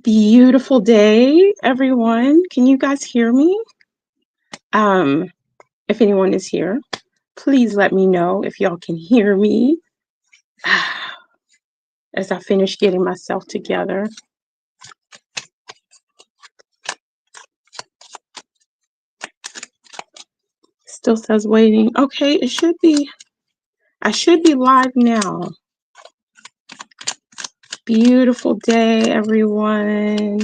Beautiful day, everyone. Can you guys hear me? If anyone is here, please let me know if y'all can hear me as I finish getting myself together. Still says waiting. Okay, I should be live now. Beautiful day, everyone.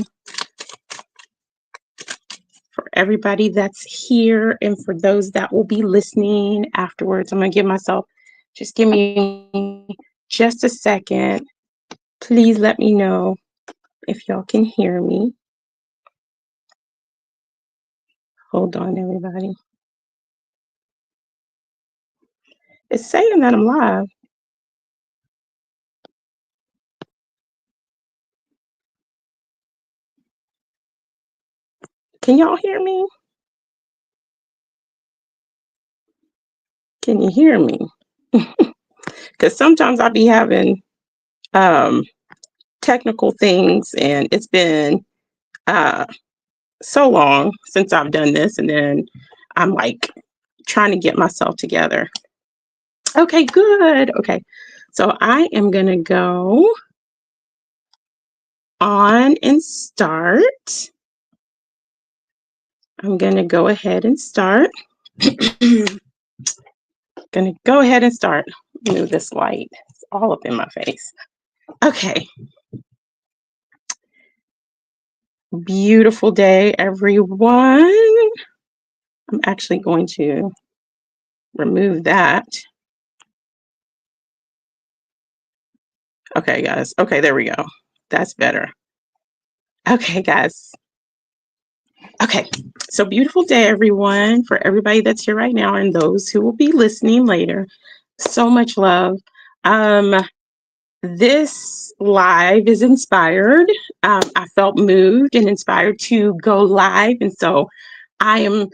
For everybody that's here and for those that will be listening afterwards, I'm going to just give me just a second. Please let me know if y'all can hear me. Hold on, everybody. It's saying that I'm live. Can y'all hear me? Can you hear me? Because sometimes I'll be having technical things, and it's been so long since I've done this, and then I'm like trying to get myself together. Okay, good. Okay, so I am going to go on and start. I'm going to go ahead and start. Gonna go ahead and start. Move this light. It's all up in my face. Okay. Beautiful day, everyone. I'm actually going to remove that. Okay, guys. Okay, there we go. That's better. Okay, guys. Okay, so beautiful day, everyone, for everybody that's here right now and those who will be listening later. So much love. This live is inspired. I felt moved and inspired to go live, and so I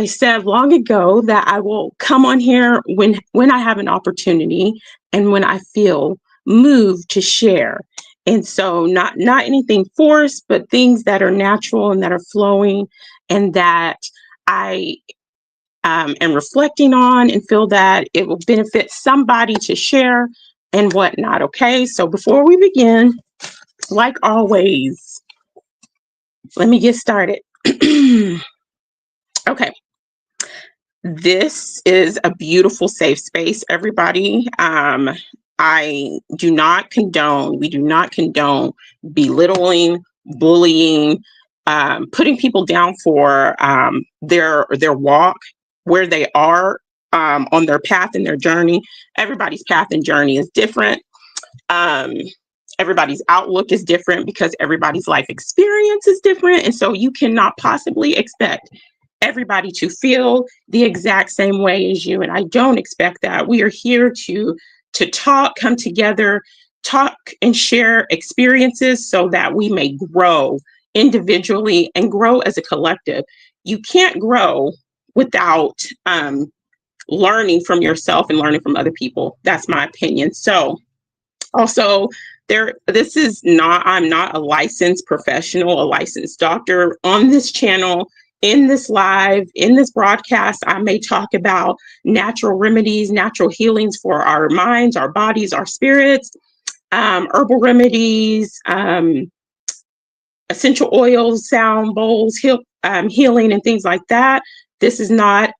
said long ago that I will come on here when I have an opportunity and when I feel moved to share. And so not anything forced, but things that are natural and that are flowing and that I am reflecting on and feel that it will benefit somebody to share and whatnot. Okay, so before we begin, like always, let me get started. Okay. This is a beautiful, safe space, everybody. We do not condone belittling, bullying, putting people down for their walk, where they are on their path and their journey. Everybody's path and journey is different. Everybody's outlook is different because everybody's life experience is different. And so you cannot possibly expect everybody to feel the exact same way as you. And I don't expect that. We are here to talk, come together, talk and share experiences so that we may grow individually and grow as a collective. You can't grow without learning from yourself and learning from other people. That's my opinion. So also, I'm not a licensed professional, a licensed doctor. On this channel, in this live, in this broadcast, I may talk about natural remedies, natural healings for our minds, our bodies, our spirits, herbal remedies, essential oils, sound bowls, healing, and things like that. This is not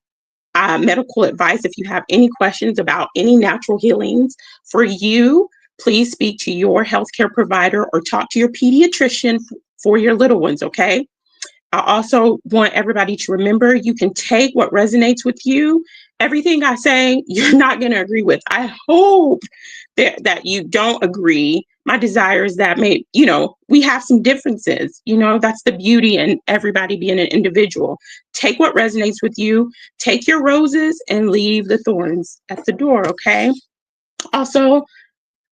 medical advice. If you have any questions about any natural healings for you, please speak to your healthcare provider or talk to your pediatrician for your little ones, okay? I also want everybody to remember you can take what resonates with you. Everything I say, you're not going to agree with. I hope that you don't agree. My desire is that we have some differences. That's the beauty in everybody being an individual. Take what resonates with you. Take your roses and leave the thorns at the door, okay? Also,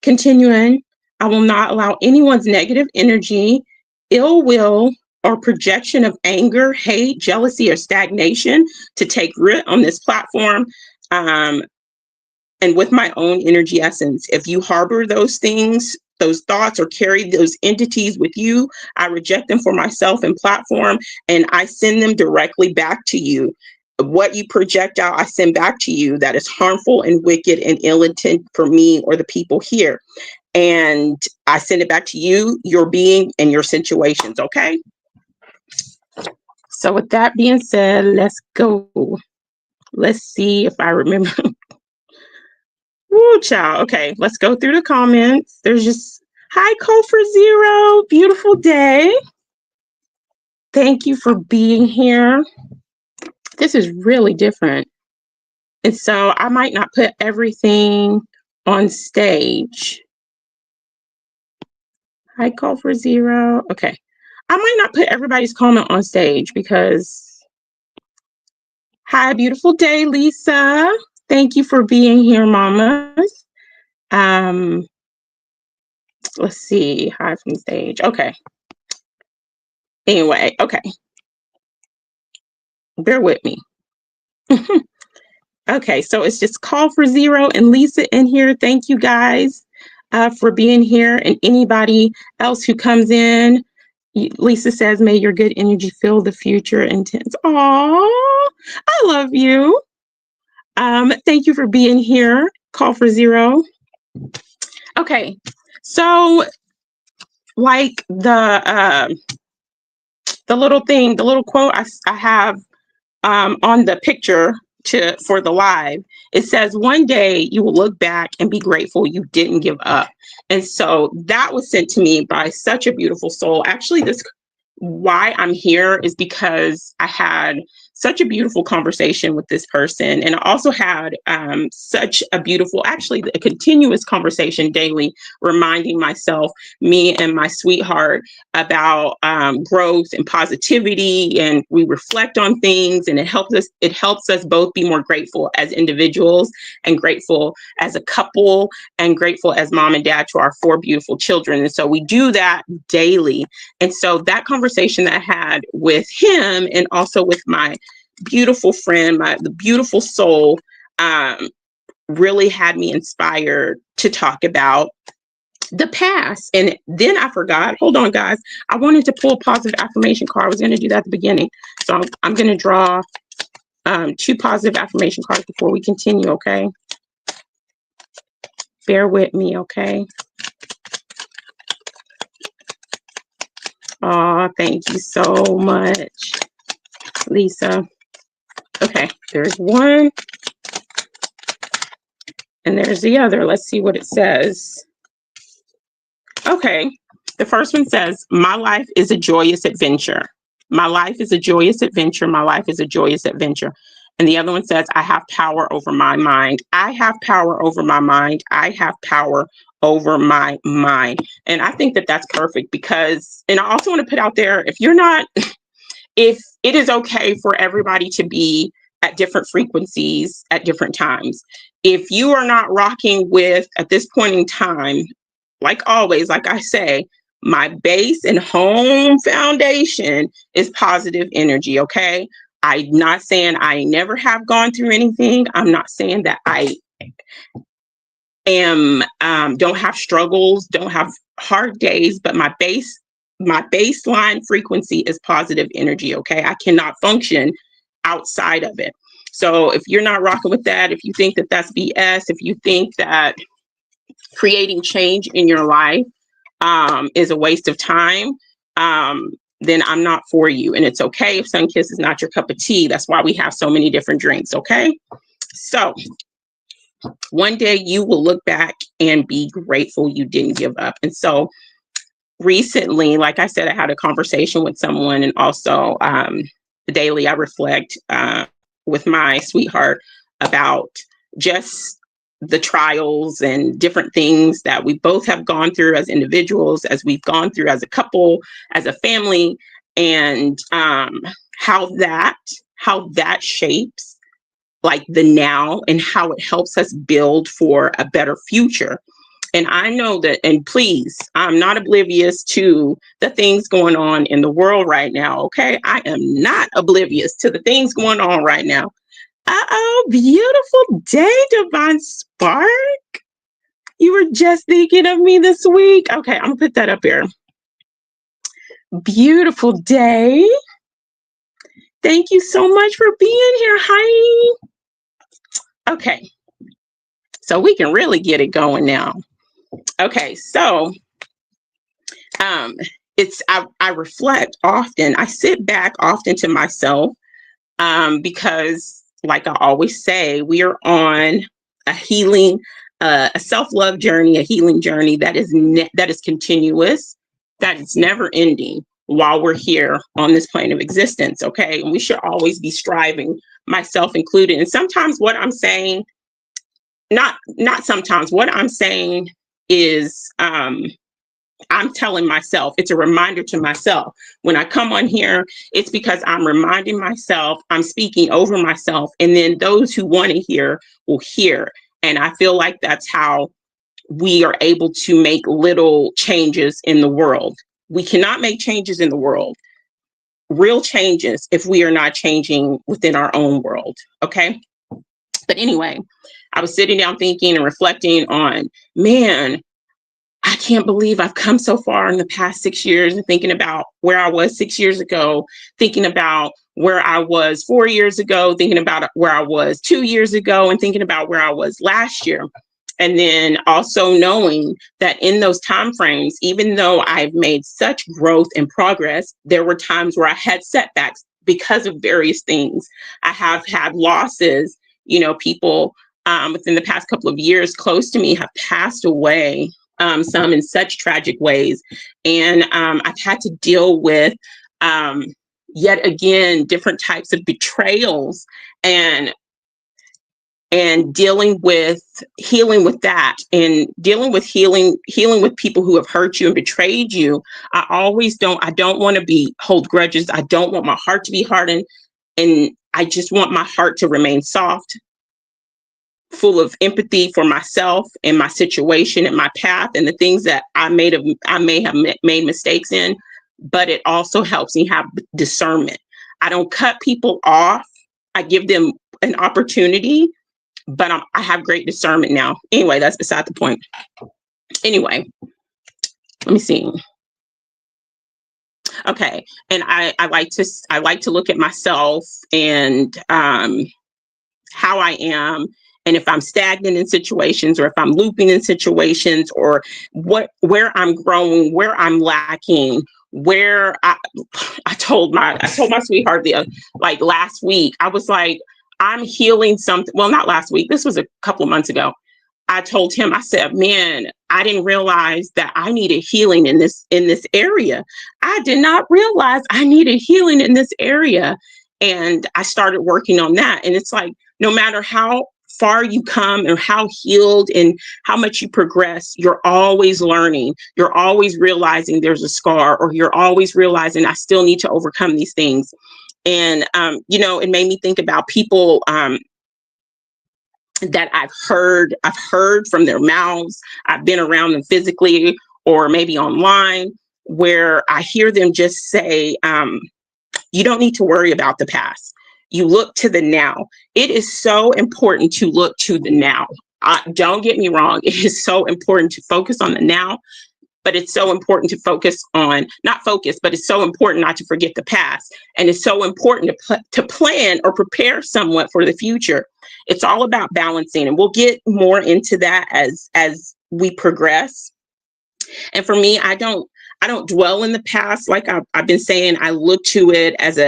continuing, I will not allow anyone's negative energy, ill will, or projection of anger, hate, jealousy, or stagnation to take root on this platform. And with my own energy essence, if you harbor those things, those thoughts or carry those entities with you, I reject them for myself and platform, and I send them directly back to you. What you project out, I send back to you that is harmful and wicked and ill intent for me or the people here. And I send it back to you, your being, and your situations, okay? So with that being said, let's go. Let's see if I remember. Woo, child. Okay, let's go through the comments. There's just, hi, Cofer Zero. Beautiful day. Thank you for being here. This is really different. And so I might not put everything on stage. Hi, Cofer Zero. Okay. I might not put everybody's comment on stage because, hi, beautiful day, Lisa. Thank you for being here, mamas. Let's see, hi from stage. Okay. Anyway, okay. Bear with me. Okay, so it's just Cofer Zero and Lisa in here. Thank you guys for being here, and anybody else who comes in. Lisa says, may your good energy fill the future intense. Aww, I love you. Thank you for being here, Cofer Zero. Okay, so like the little thing, the little quote I have on the picture for the live, it says, one day you will look back and be grateful you didn't give up. And so that was sent to me by such a beautiful soul. Actually, why I'm here is because I had such a beautiful conversation with this person. And I also had such a beautiful, actually a continuous conversation daily, reminding myself, me and my sweetheart, about growth and positivity. And we reflect on things, and it helps us both be more grateful as individuals, and grateful as a couple, and grateful as mom and dad to our 4 beautiful children. And so we do that daily. And so that conversation that I had with him, and also with my beautiful friend, the beautiful soul, really had me inspired to talk about the past. And then I forgot, hold on guys, I wanted to pull a positive affirmation card. I was going to do that at the beginning. So I'm going to draw 2 positive affirmation cards before we continue, okay? Bear with me, okay? Oh, thank you so much, Lisa. Okay, there's one. And there's the other. Let's see what it says. Okay, the first one says, my life is a joyous adventure. My life is a joyous adventure. My life is a joyous adventure. And the other one says, I have power over my mind. I have power over my mind. I have power over my mind. And I think that that's perfect because, and I also want to put out there, if it is okay for everybody to be at different frequencies at different times. If you are not rocking with, at this point in time, like always, like I say, my base and home foundation is positive energy, okay? I'm not saying I never have gone through anything. I'm not saying that I don't have struggles, don't have hard days, but my baseline frequency is positive energy, okay? I cannot function outside of it. So if you're not rocking with that, if you think that that's BS, if you think that creating change in your life is a waste of time, then I'm not for you. And it's okay if Sunkist is not your cup of tea. That's why we have so many different drinks, okay? So one day you will look back and be grateful you didn't give up. And so recently, like I said, I had a conversation with someone, and also daily I reflect with my sweetheart about just the trials and different things that we both have gone through as individuals, as we've gone through as a couple, as a family, and how that shapes like the now, and how it helps us build for a better future. And I know that, and please, I'm not oblivious to the things going on in the world right now, okay? I am not oblivious to the things going on right now. Uh-oh, beautiful day, Divine Spark. You were just thinking of me this week. Okay, I'm gonna put that up here. Beautiful day. Thank you so much for being here, Heidi. Okay, so we can really get it going now. Okay, so I reflect often. I sit back often to myself because, like I always say, we are on a healing, a self-love journey, a healing journey that is continuous, that is never ending while we're here on this plane of existence. Okay, and we should always be striving, myself included. And sometimes what I'm saying, not sometimes, what I'm saying is I'm telling myself, it's a reminder to myself. When I come on here, it's because I'm reminding myself, I'm speaking over myself, and then those who want to hear will hear. And I feel like that's how we are able to make little changes in the world. We cannot make changes in the world, real changes, if we are not changing within our own world. Okay. But anyway, I was sitting down thinking and reflecting on, man, I can't believe I've come so far in the past 6 years, and thinking about where I was 6 years ago, thinking about where I was 4 years ago, thinking about where I was 2 years ago, and thinking about where I was last year. And then also knowing that in those time frames, even though I've made such growth and progress, there were times where I had setbacks because of various things. I have had losses. People within the past couple of years close to me have passed away. Some in such tragic ways. And I've had to deal with, yet again, different types of betrayals and dealing with healing with that, and dealing with healing with people who have hurt you and betrayed you. I don't want to hold grudges. I don't want my heart to be hardened. And I just want my heart to remain soft, full of empathy for myself and my situation and my path and the things that I may have made mistakes in. But it also helps me have discernment. I don't cut people off. I give them an opportunity, but I have great discernment now. Anyway, that's beside the point. Anyway, let me see. Okay, and I like to look at myself and how I am, and if I'm stagnant in situations, or if I'm looping in situations, or where I'm growing, where I'm lacking, where I told my sweetheart like last week, I was like, I'm healing something. Well, not last week. This was a couple of months ago. I told him, I said, man, I didn't realize that I needed healing in this area. I did not realize I needed healing in this area. And I started working on that. And it's like, no matter how far you come and how healed and how much you progress, you're always learning. You're always realizing there's a scar, or you're always realizing I still need to overcome these things. And, it made me think about people that I've heard from their mouths. I've been around them physically or maybe online, where I hear them just say, you don't need to worry about the past. You look to the now. It is so important to look to the now. Don't get me wrong. It is so important to focus on the now, but it's so important to but it's so important not to forget the past. And it's so important to plan or prepare somewhat for the future. It's all about balancing, and we'll get more into that as we progress. And for me, I don't dwell in the past. Like I've been saying, I look to it as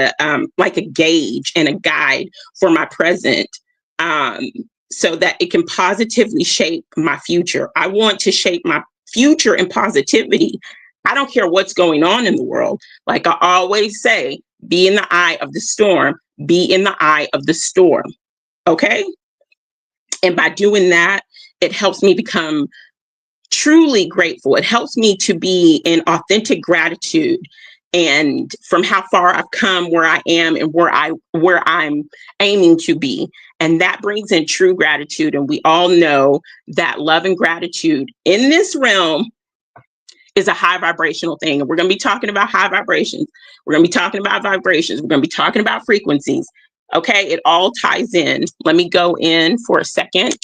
like a gauge and a guide for my present, so that it can positively shape my future. I want to shape my future in positivity. I don't care what's going on in the world. Like I always say, be in the eye of the storm. Be in the eye of the storm. Okay? And by doing that, it helps me become truly grateful. It helps me to be in authentic gratitude, and from how far I've come, where I am, and where I'm aiming to be. And that brings in true gratitude. And we all know that love and gratitude in this realm is a high vibrational thing. And we're going to be talking about high vibrations. We're going to be talking about vibrations. We're going to be talking about frequencies. Okay, it all ties in. Let me go in for a second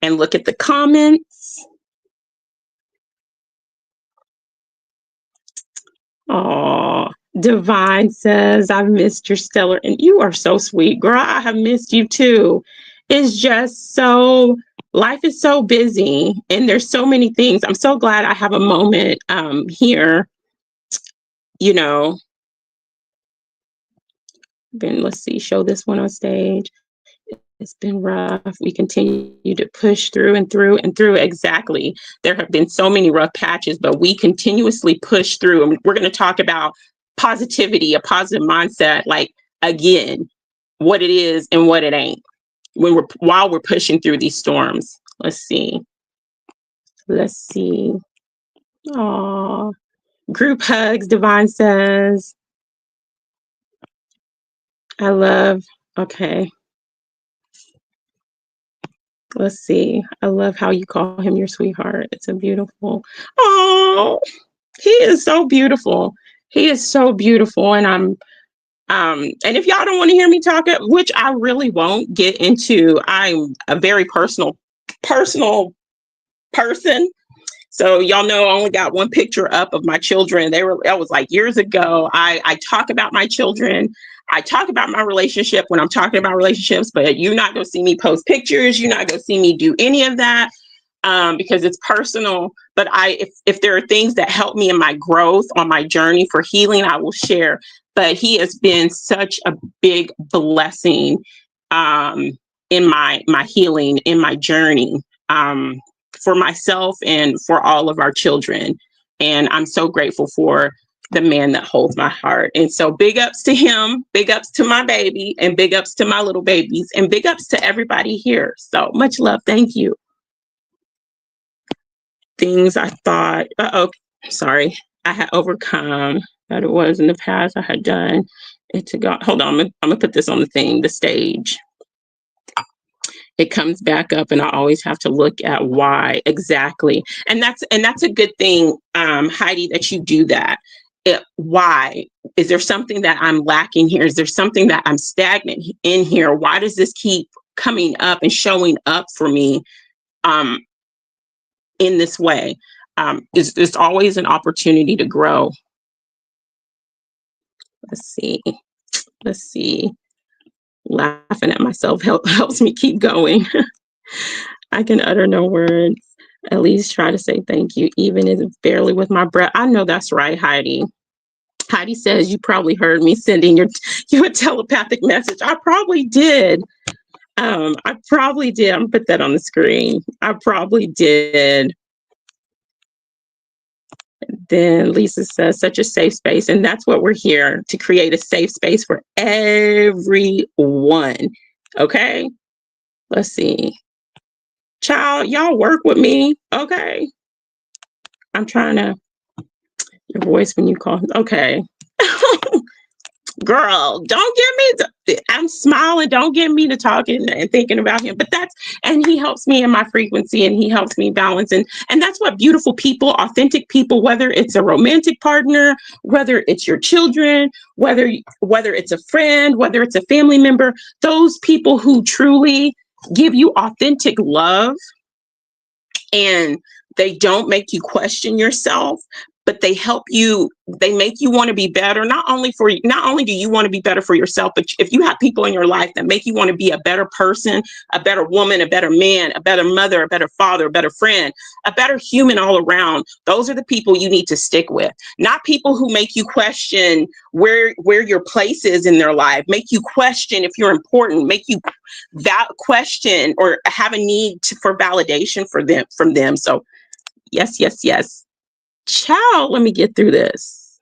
and look at the comments. Oh, Divine says, I've missed your stellar, and you are so sweet, girl. I have missed you too. It's just so, life is so busy and there's so many things. I'm so glad I have a moment here, you know. Then let's see, show this one on stage. It's been rough. We continue to push through and through and through. Exactly. There have been so many rough patches, but we continuously push through. And we're going to talk about positivity, a positive mindset, like again, what it is and what it ain't while we're pushing through these storms. Let's see. Let's see. Oh, group hugs, Divine says. I love, okay. Let's see. I love how you call him your sweetheart. It's a beautiful. Oh, he is so beautiful. He is so beautiful. And and if y'all don't want to hear me talk, which I really won't get into, I'm a very personal person. So y'all know I only got one picture up of my children. That was like years ago. I talk about my children. I talk about my relationship when I'm talking about relationships, but you're not going to see me post pictures. You're not going to see me do any of that because it's personal. But if there are things that help me in my growth on my journey for healing, I will share. But he has been such a big blessing in my healing, in my journey. For myself and for all of our children. And I'm so grateful for the man that holds my heart. And so big ups to him, big ups to my baby, and big ups to my little babies, and big ups to everybody here. So much love. Thank you. Things I thought, sorry, I had overcome that it was in the past. I had done it to God. Hold on, I'm gonna put this on the thing, the stage. It comes back up and I always have to look at why exactly. And that's a good thing, Heidi, that you do that. Why? Is there something that I'm lacking here? Is there something that I'm stagnant in here? Why does this keep coming up and showing up for me in this way? It's always an opportunity to grow. Let's see. Laughing at myself helps me keep going. I can utter no words. At least try to say thank you, even if it's barely with my breath. I know that's right, Heidi. Heidi says you probably heard me sending you a telepathic message. I probably did. I probably did. I'm gonna put that on the screen. I probably did. Then Lisa says, such a safe space. And that's what we're here to create, a safe space for everyone. Okay. Let's see. Child, y'all work with me. Okay. I'm trying to, your voice when you call. Okay. Girl, don't get me to, I'm smiling. Don't get me to talking and thinking about him. But and he helps me in my frequency and he helps me balance. And that's what beautiful people, authentic people, whether it's a romantic partner, whether it's your children, whether it's a friend, whether it's a family member, those people who truly give you authentic love and they don't make you question yourself, but they help you, they make you want to be better. Not only do you want to be better for yourself, but if you have people in your life that make you want to be a better person, a better woman, a better man, a better mother, a better father, a better friend, a better human all around, those are the people you need to stick with. Not people who make you question where your place is in their life, make you question if you're important, make you question or have a need for validation from them. So yes. Child, let me get through this.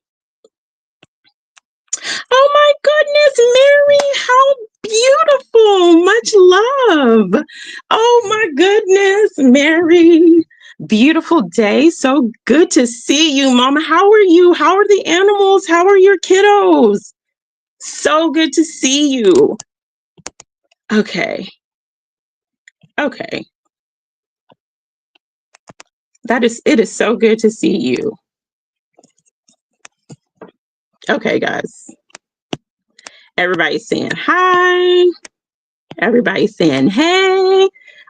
Oh my goodness, Mary, how beautiful. Much love. Oh my goodness, Mary. Beautiful day. So good to see you, Mama. How are you? How are the animals? How are your kiddos? So good to see you. Okay. It is so good to see you. Okay, guys. Everybody's saying hi. Everybody's saying hey.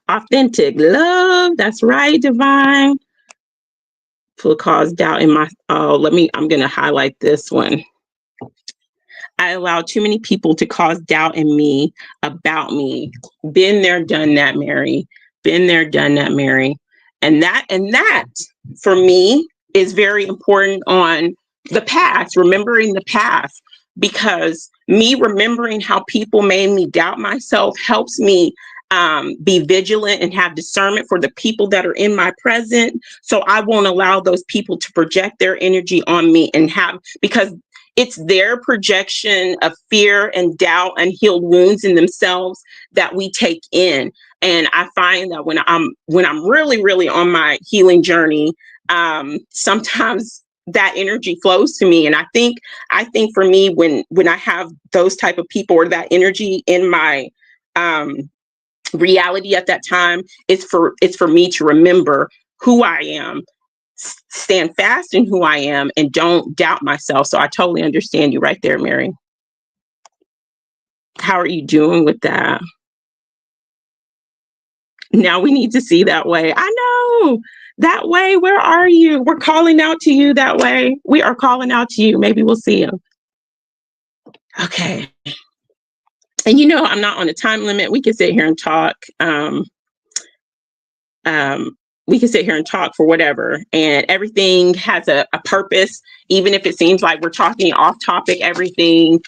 Authentic love. That's right, Divine. will cause doubt in my, I'm going to highlight this one. I allow too many people to cause doubt in me about me. Been there, done that, Mary. Been there, done that, Mary. And that for me is very important on the past, remembering the past, because me remembering how people made me doubt myself helps me be vigilant and have discernment for the people that are in my present. So I won't allow those people to project their energy on me because it's their projection of fear and doubt and healed wounds in themselves that we take in. And I find that when I'm really, really on my healing journey, sometimes that energy flows to me. And I think for me, when I have those type of people or that energy in my reality at that time, it's for me to remember who I am, stand fast in who I am, and don't doubt myself. So I totally understand you right there, Mary. How are you doing with that? Now we need to see that way. I know. That way, where are you? We're calling out to you that way. We are calling out to you. Maybe we'll see you. Okay. And I'm not on a time limit. We can sit here and talk. We can sit here and talk for whatever, and everything has a purpose. Even if it seems like we're talking off topic, everything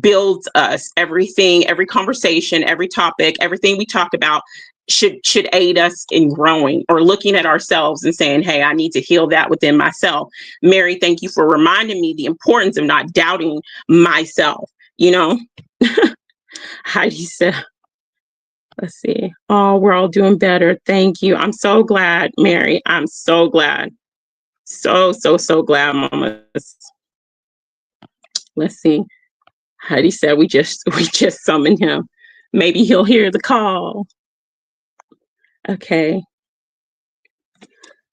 builds us. Everything, every conversation, every topic, everything we talk about should aid us in growing or looking at ourselves and saying, hey, I need to heal that within myself. Mary, thank you for reminding me the importance of not doubting myself. Heidi said, let's see. Oh, we're all doing better. Thank you. I'm so glad, Mary. I'm so glad. So glad, Mama. Let's see. Heidi said we just summoned him. Maybe he'll hear the call. Okay.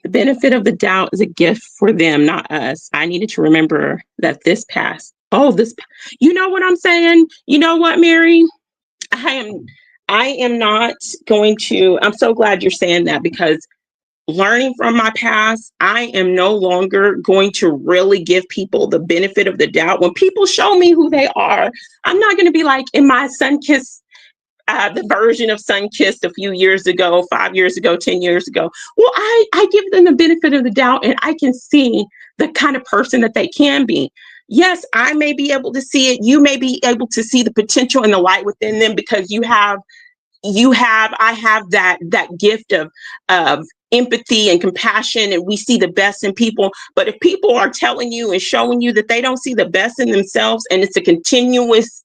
The benefit of the doubt is a gift for them, not us. I needed to remember that this past. Oh, you know what I'm saying? You know what, Mary? I am not going to, I'm so glad you're saying that, because learning from my past, I am no longer going to really give people the benefit of the doubt. When people show me who they are, I'm not going to be like in my Sunkissed, the version of Sunkissed a few years ago, 5 years ago, 10 years ago. Well, I give them the benefit of the doubt, and I can see the kind of person that they can be. Yes, I may be able to see it. You may be able to see the potential and the light within them, because I have that gift of empathy and compassion, and we see the best in people. But if people are telling you and showing you that they don't see the best in themselves, and it's a continuous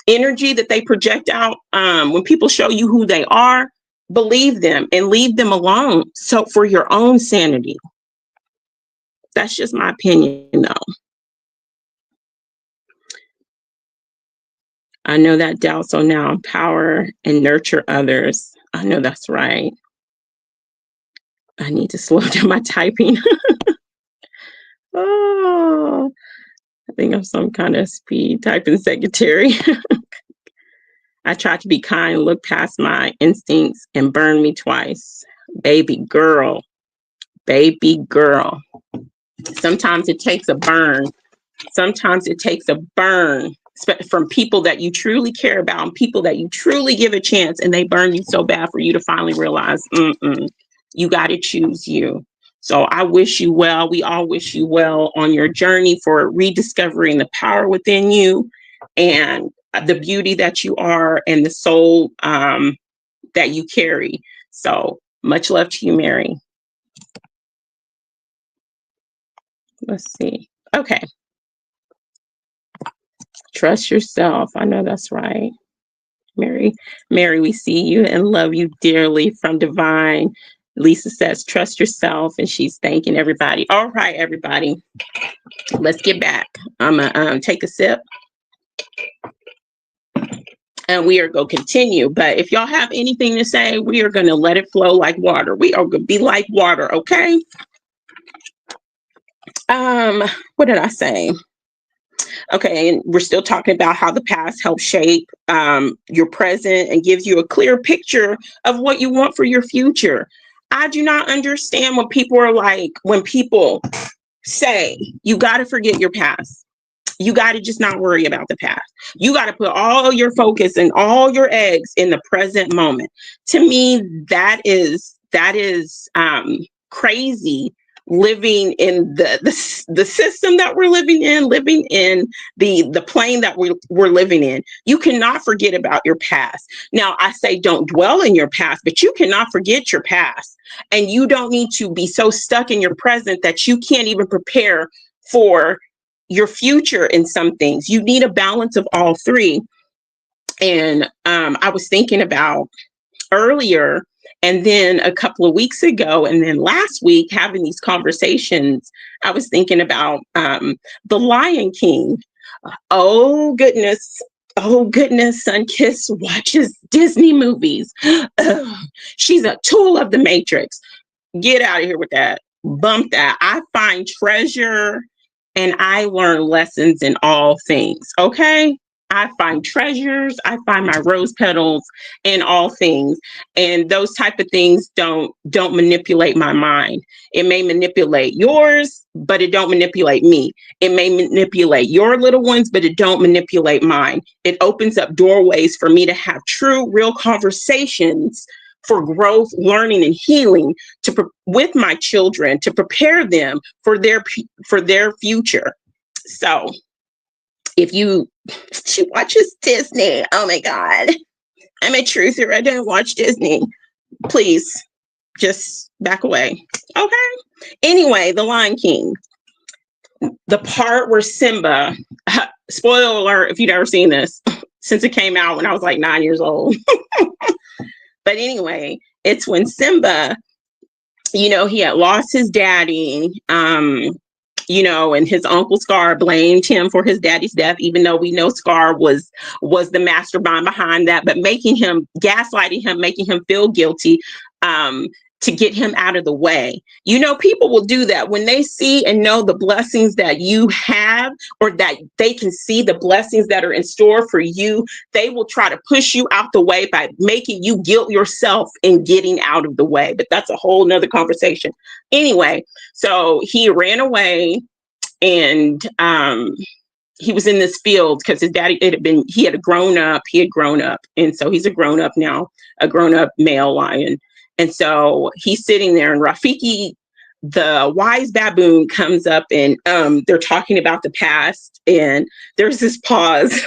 energy that they project out, when people show you who they are, believe them and leave them alone. So for your own sanity. That's just my opinion, though. I know that doubt, so now empower and nurture others. I know that's right. I need to slow down my typing. Oh, I think I'm some kind of speed typing secretary. I tried to be kind, look past my instincts, and burn me twice. Baby girl. Baby girl. Sometimes it takes a burn. Sometimes it takes a burn from people that you truly care about and people that you truly give a chance, and they burn you so bad for you to finally realize, you got to choose you. So I wish you well. We all wish you well on your journey for rediscovering the power within you and the beauty that you are and the soul that you carry. So much love to you, Mary. Let's see. Okay. Trust yourself. I know that's right. Mary, we see you and love you dearly from Divine. Lisa says, trust yourself, and she's thanking everybody. All right, everybody, let's get back. I'm gonna take a sip, and we are going to continue. But if y'all have anything to say, we are going to let it flow like water. We are going to be like water, okay? What did I say? Okay, and we're still talking about how the past helps shape your present and gives you a clear picture of what you want for your future. I do not understand when people are like, when people say, you got to forget your past. You got to just not worry about the past. You got to put all your focus and all your eggs in the present moment. To me, that is crazy, living in the system that we're living in the plane that we're living in. You cannot forget about your past. Now, I say don't dwell in your past, but you cannot forget your past. And you don't need to be so stuck in your present that you can't even prepare for your future in some things. You need a balance of all three. And I was thinking about earlier, and then a couple of weeks ago, and then last week, having these conversations, I was thinking about The Lion King. Oh, goodness. Oh, goodness. Sunkiss watches Disney movies. Ugh, she's a tool of the Matrix. Get out of here with that. Bump that. I find treasure and I learn lessons in all things. Okay. I find treasures. I find my rose petals in all things. And those type of things don't manipulate my mind. It may manipulate yours, but it don't manipulate me. It may manipulate your little ones, but it don't manipulate mine. It opens up doorways for me to have true, real conversations for growth, learning, and healing with my children to prepare them for their future. So, if she watches Disney, oh my God, I'm a truther. I don't watch Disney. Please, just back away. Okay. Anyway, The Lion King, the part where Simba, spoiler alert, if you've ever seen this, since it came out when I was like 9 years old. But anyway, it's when Simba, he had lost his daddy, and his uncle Scar blamed him for his daddy's death, even though we know Scar was the mastermind behind that, but gaslighting him, making him feel guilty, to get him out of the way. People will do that when they see and know the blessings that you have, or that they can see the blessings that are in store for you. They will try to push you out the way by making you guilt yourself in getting out of the way. But that's a whole nother conversation. Anyway, so he ran away, and he was in this field because his daddy he had grown up, and so he's a grown up now, a grown up male lion. And so he's sitting there, and Rafiki, the wise baboon, comes up, and they're talking about the past, and there's this pause.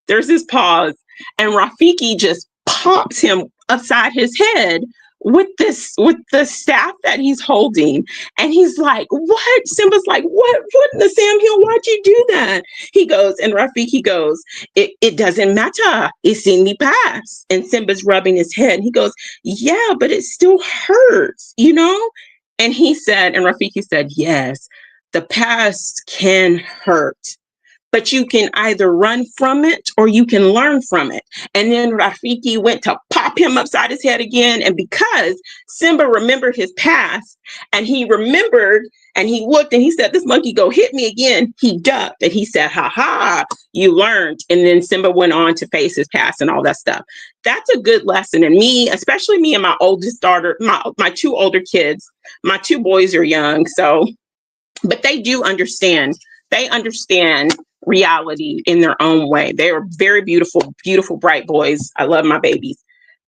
And Rafiki just pops him upside his head with the staff that he's holding. And he's like, what? Simba's like, what in the Sam Hill? Why'd you do that? He goes, and Rafiki goes, it doesn't matter. It's in the past. And Simba's rubbing his head. And he goes, yeah, but it still hurts, And Rafiki said, yes, the past can hurt, but you can either run from it or you can learn from it. And then Rafiki went to pop him upside his head again. And because Simba remembered his past, and he remembered, and he looked, and he said, this monkey go hit me again, he ducked, and he said, ha ha, you learned. And then Simba went on to face his past and all that stuff. That's a good lesson. And especially me and my oldest daughter, my two older kids, my two boys are young. So, but they do understand. They understand reality in their own way. They are very beautiful, beautiful, bright boys. I love my babies.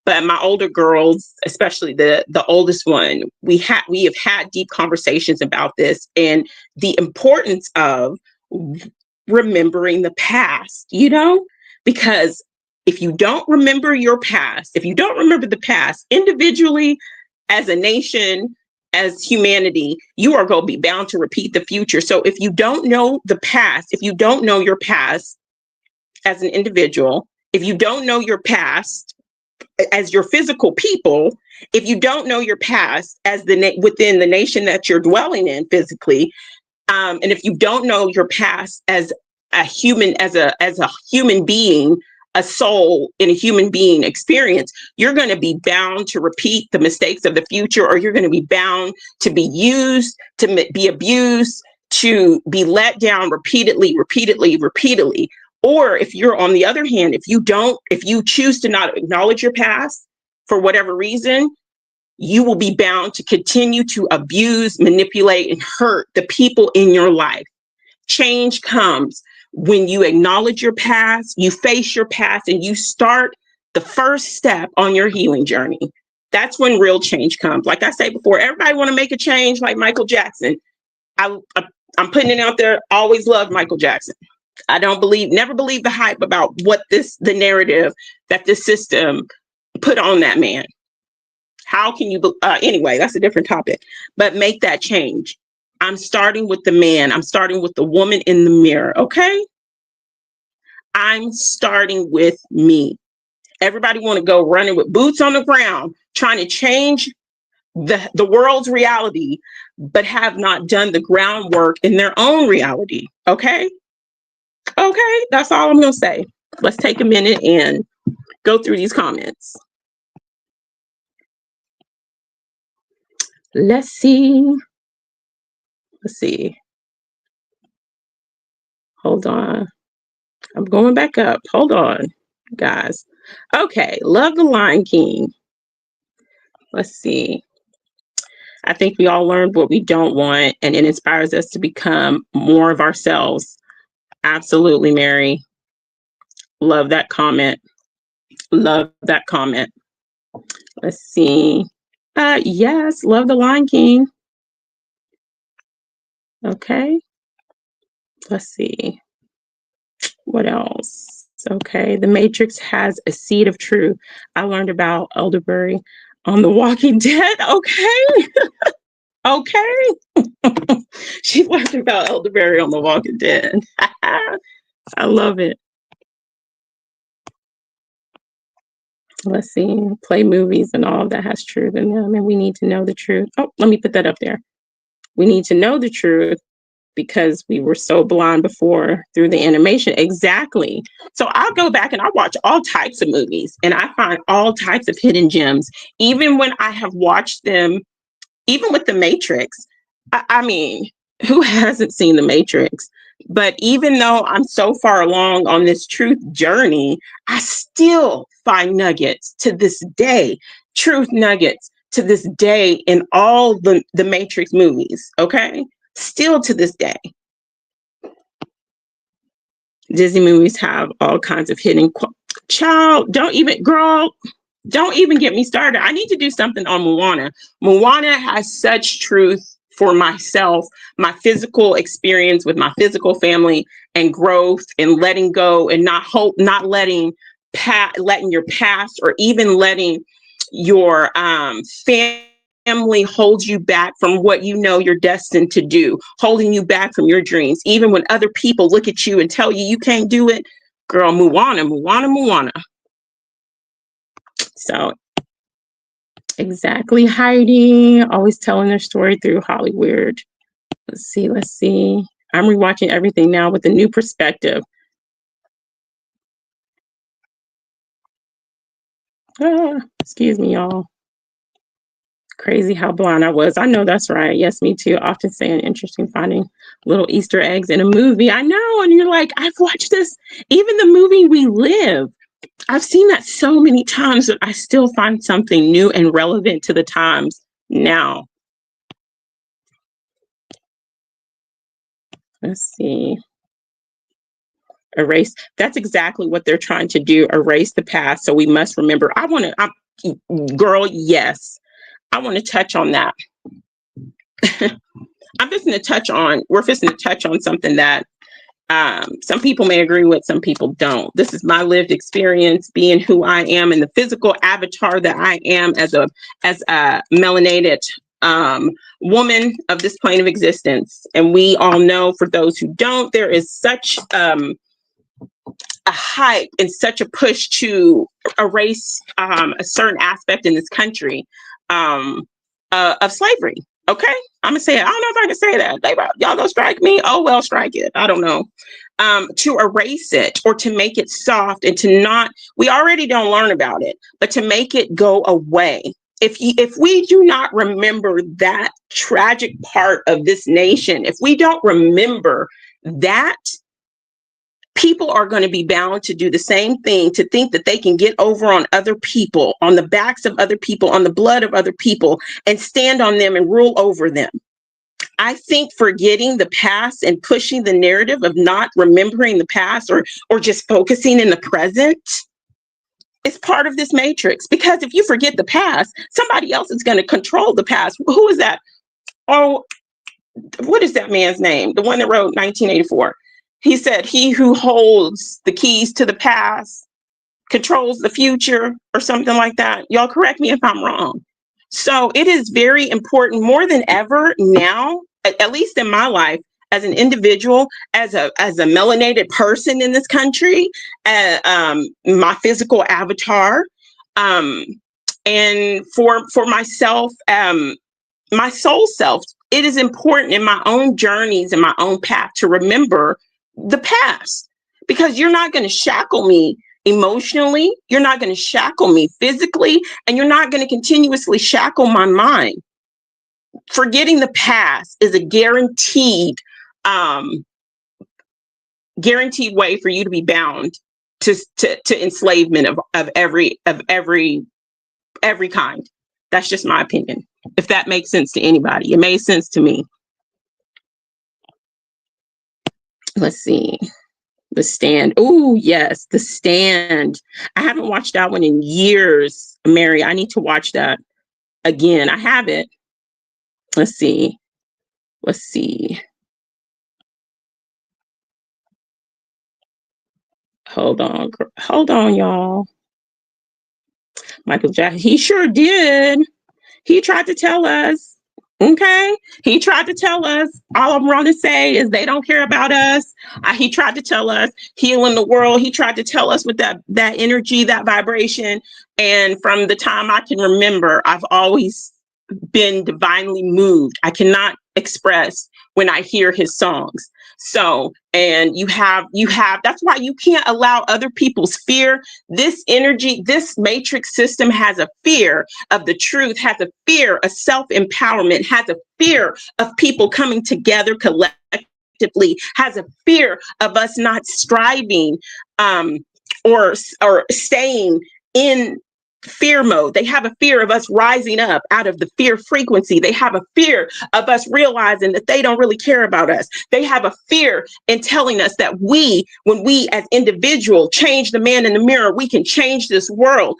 But my older girls, especially the oldest one, we have had deep conversations about this and the importance of remembering the past, because if you don't remember your past, if you don't remember the past individually, as a nation, as humanity, you are going to be bound to repeat the future. So if you don't know the past, if you don't know your past as an individual, if you don't know your past as your physical people, if you don't know your past as within the nation that you're dwelling in physically, and if you don't know your past as a human, as a human being, a soul in a human being experience, you're going to be bound to repeat the mistakes of the future, or you're going to be bound to be used, to be abused, to be let down repeatedly. Or if you're, on the other hand, if you choose to not acknowledge your past for whatever reason, you will be bound to continue to abuse, manipulate, and hurt the people in your life. Change comes when you acknowledge your past, you face your past, and you start the first step on your healing journey. That's when real change comes. Like I say before, everybody want to make a change like Michael Jackson. I'm putting it out there. Always loved Michael Jackson. I never believe the hype about the narrative that this system put on that man. How can you, anyway, that's a different topic, but make that change. I'm starting with the man. I'm starting with the woman in the mirror. Okay. I'm starting with me. Everybody want to go running with boots on the ground, trying to change the world's reality, but have not done the groundwork in their own reality. Okay. Okay. That's all I'm going to say. Let's take a minute and go through these comments. Let's see. Hold on. I'm going back up. Hold on, guys. Okay. Love the Lion King. Let's see. I think we all learned what we don't want, and it inspires us to become more of ourselves. Absolutely, Mary. Love that comment. Love that comment. Let's see. Yes, love the Lion King. Okay. Let's see. What else? Okay. The Matrix has a seed of truth. I learned about elderberry on The Walking Dead. Okay. Okay. She learned about elderberry on The Walking Dead. I love it. Let's see. Play movies and all that has truth in them, and we need to know the truth. Oh, let me put that up there. We need to know the truth because we were so blind before through the animation. Exactly. So I'll go back and I'll watch all types of movies, and I find all types of hidden gems, even when I have watched them, even with The Matrix. I mean, who hasn't seen The Matrix? But even though I'm so far along on this truth journey, I still find nuggets to this day, truth nuggets to this day in all the Matrix movies. Okay. Still to this day. Disney movies have all kinds of hidden child. Don't even get me started. I need to do something on Moana. Moana has such truth for myself, my physical experience with my physical family and growth and letting go and not letting your past or even letting your family hold you back from what you know you're destined to do, holding you back from your dreams. Even when other people look at you and tell you you can't do it, girl, Moana. So exactly, Heidi, always telling their story through Hollywood. Let's see. I'm rewatching everything now with a new perspective. Excuse me, y'all. Crazy how blind I was. I know that's right. Yes, me too. Often saying interesting finding little Easter eggs in a movie. I know. And you're like, I've watched this. Even the movie We Live, I've seen that so many times that I still find something new and relevant to the times now. Let's see. Erase. That's exactly what they're trying to do. Erase the past. So we must remember. Girl, yes. I want to touch on that. We're fixing to touch on something that some people may agree with, some people don't. This is my lived experience being who I am and the physical avatar that I am as a melanated woman of this plane of existence. And we all know, for those who don't, there is such a hype and such a push to erase a certain aspect in this country of slavery. Okay, I'm gonna say it. I don't know if I can say that. Y'all gonna strike me? Oh well, strike it. I don't know. To erase it or to make it soft and to not. We already don't learn about it, but to make it go away. If we do not remember that tragic part of this nation, if we don't remember that, People are going to be bound to do the same thing, to think that they can get over on other people, on the backs of other people, on the blood of other people, and stand on them and rule over them. I think forgetting the past and pushing the narrative of not remembering the past, or just focusing in the present, is part of this matrix. Because if you forget the past, somebody else is going to control the past. Who is that? Oh, what is that man's name? The one that wrote 1984. He said, "He who holds the keys to the past controls the future," or something like that. Y'all correct me if I'm wrong. So it is very important, more than ever now, at least in my life, as an individual, as a melanated person in this country, my physical avatar, and for myself, my soul self. It is important in my own journeys and my own path to remember the past, because you're not going to shackle me emotionally, you're not going to shackle me physically, and you're not going to continuously shackle my mind. Forgetting the past is a guaranteed way for you to be bound to enslavement of every kind. That's just my opinion. If that makes sense to anybody, it made sense to me. Let's see. The Stand. Oh, yes, The Stand. I haven't watched that one in years, Mary. I need to watch that again. I have it. Let's see. Hold on, y'all. Michael Jackson. He sure did. He tried to tell us. Okay. He tried to tell us. All I'm going to say is they don't care about us. He tried to tell us healing the world. He tried to tell us with that energy, that vibration. And from the time I can remember, I've always been divinely moved. I cannot express when I hear his songs. So, and you have, that's why you can't allow other people's fear. This energy, this matrix system has a fear of the truth, has a fear of self-empowerment, has a fear of people coming together collectively, has a fear of us not striving, or staying in fear mode. They have a fear of us rising up out of the fear frequency. They have a fear of us realizing that they don't really care about us. They have a fear in telling us that when we as individuals change the man in the mirror, we can change this world.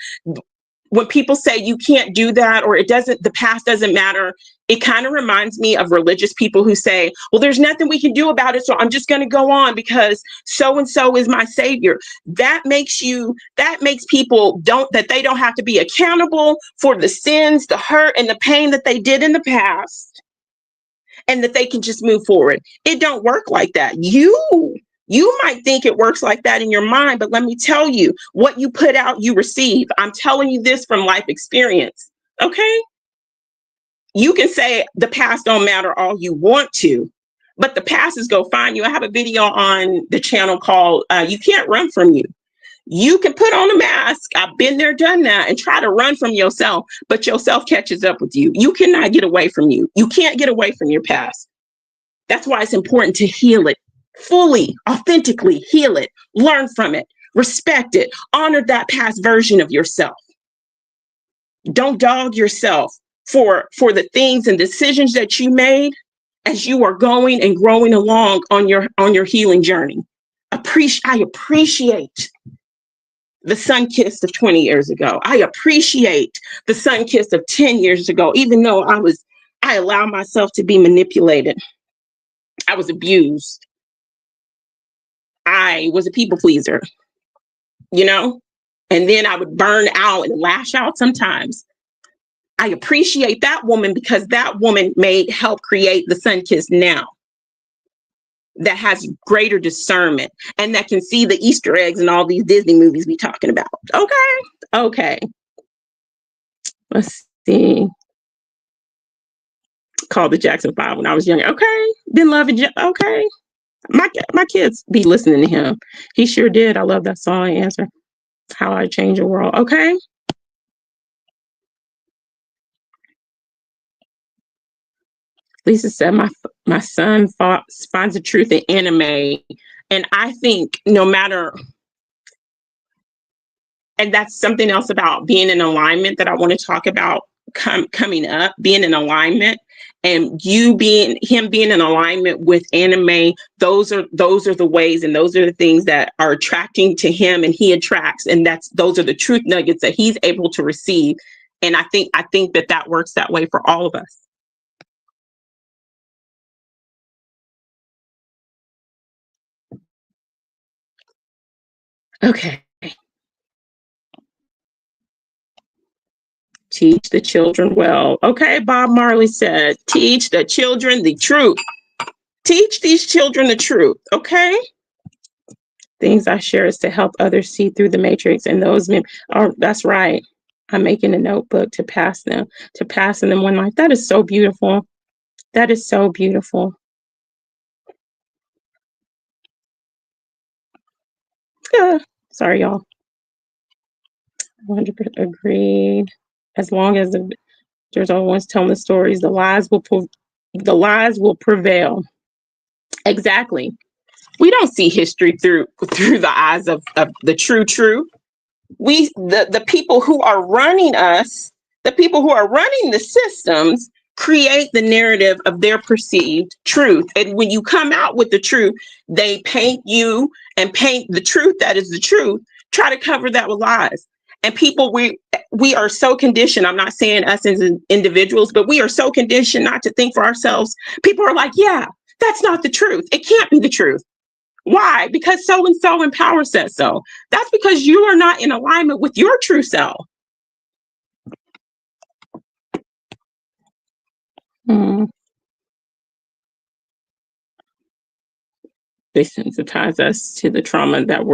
When people say you can't do that, or the past doesn't matter, it kind of reminds me of religious people who say, well, there's nothing we can do about it, so I'm just going to go on because so-and-so is my savior. That makes people they don't have to be accountable for the sins, the hurt, and the pain that they did in the past, and that they can just move forward. It don't work like that. You might think it works like that in your mind, but let me tell you, what you put out, you receive. I'm telling you this from life experience. Okay? You can say the past don't matter all you want to, but the past is go find you. I have a video on the channel called You Can't Run From You. You can put on a mask. I've been there, done that, and try to run from yourself, but yourself catches up with you. You cannot get away from you. You can't get away from your past. That's why it's important to heal it. Fully, authentically heal it, learn from it, respect it, honor that past version of yourself. Don't dog yourself for the things and decisions that you made as you are going and growing along on your healing journey. I appreciate the sun-kissed of 20 years ago. I appreciate the sun-kissed of 10 years ago, even though I allowed myself to be manipulated. I was abused. I was a people pleaser, and then I would burn out and lash out sometimes. I appreciate that woman because that woman help create the sun-kissed now that has greater discernment and that can see the Easter eggs in all these Disney movies we talking about. Okay. Let's see. Called the Jackson 5 when I was younger. Okay. Been loving okay. My kids be listening to him. He sure did. I love that song, Answer. How I Change the World. Okay. Lisa said, my son finds the truth in anime And I think no matter, and that's something else about being in alignment that I want to talk about coming up, being in alignment, and him being in alignment with anime. Those are the ways, and those are the things that are attracting to him, and he attracts, and those are the truth nuggets that he's able to receive. And I think that works that way for all of us. Okay. Teach the children well. Okay, Bob Marley said, teach the children the truth. Teach these children the truth, okay? Things I share is to help others see through the matrix, and those oh, that's right. I'm making a notebook to pass them one night. That is so beautiful. That is so beautiful. Sorry, y'all. 100% agreed. As long as there's always telling the stories, the lies will prevail. Exactly. We don't see history through the eyes of the true truth. The people who are running us, the people who are running the systems, create the narrative of their perceived truth. And when you come out with the truth, they paint you and paint the truth that is the truth, try to cover that with lies. And people, we are so conditioned. I'm not saying us as individuals, but we are so conditioned not to think for ourselves. People are like, yeah, that's not the truth. It can't be the truth. Why? Because so and so in power says so. That's because you are not in alignment with your true self. They sensitize us to the trauma that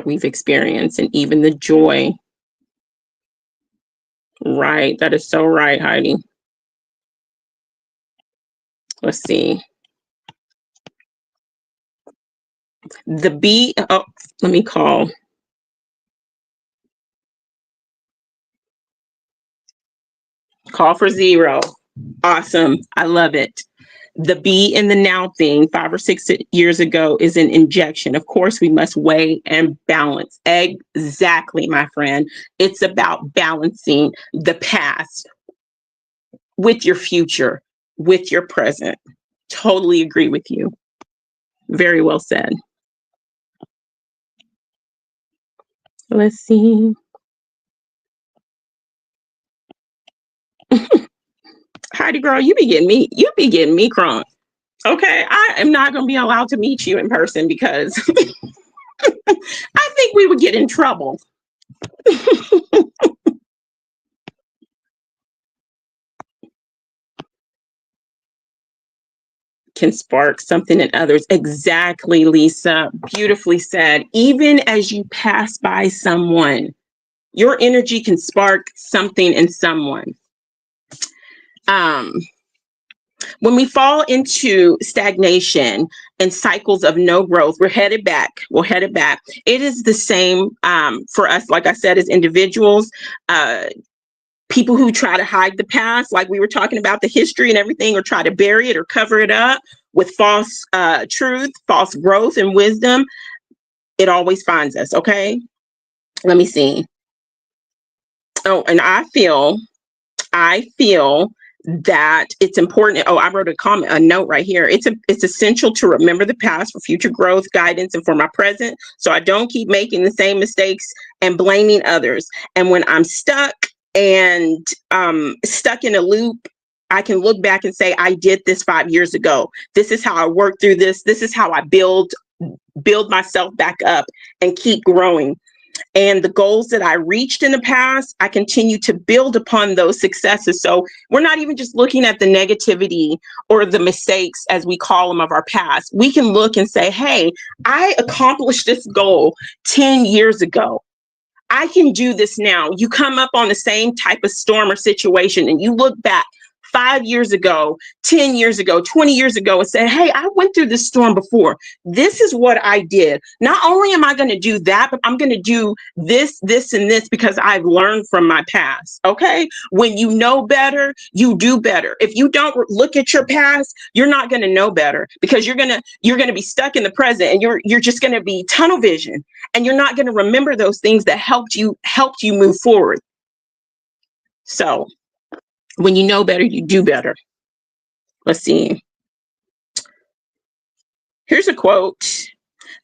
we've experienced, and even the joy. Right. That is so right, Heidi. Let's see. The B. Oh, let me call. Call for zero. Awesome. I love it. The be in the now thing 5 or 6 years ago is an injection. Of course, we must weigh and balance. Exactly, my friend. It's about balancing the past with your future, with your present. Totally agree with you. Very well said. Let's see. Heidi girl, you be getting me crunk. Okay, I am not going to be allowed to meet you in person because I think we would get in trouble. Can spark something in others. Exactly, Lisa. Beautifully said. Even as you pass by someone, your energy can spark something in someone. When we fall into stagnation and cycles of no growth, we're headed back. It is the same for us, like I said, as individuals. People who try to hide the past, like we were talking about the history and everything, or try to bury it or cover it up with false truth, false growth and wisdom, it always finds us. Okay. Let me see. Oh, and I feel that it's important. Oh, I wrote a note right here. It's essential to remember the past for future growth, guidance, and for my present, so I don't keep making the same mistakes and blaming others. And when I'm stuck in a loop, I can look back and say, I did this 5 years ago. This is how I work through this. This is how I build myself back up and keep growing. And the goals that I reached in the past, I continue to build upon those successes. So we're not even just looking at the negativity or the mistakes, as we call them, of our past. We can look and say, hey, I accomplished this goal 10 years ago. I can do this now. You come up on the same type of storm or situation and you look back 5 years ago, 10 years ago, 20 years ago, and say, hey, I went through this storm before. This is what I did. Not only am I going to do that, but I'm going to do this, this, and this because I've learned from my past. Okay. When you know better, you do better. If you don't look at your past, you're not going to know better because you're going to be stuck in the present, and you're just going to be tunnel vision, and you're not going to remember those things that helped you move forward. So when you know better, you do better. Let's see. Here's a quote.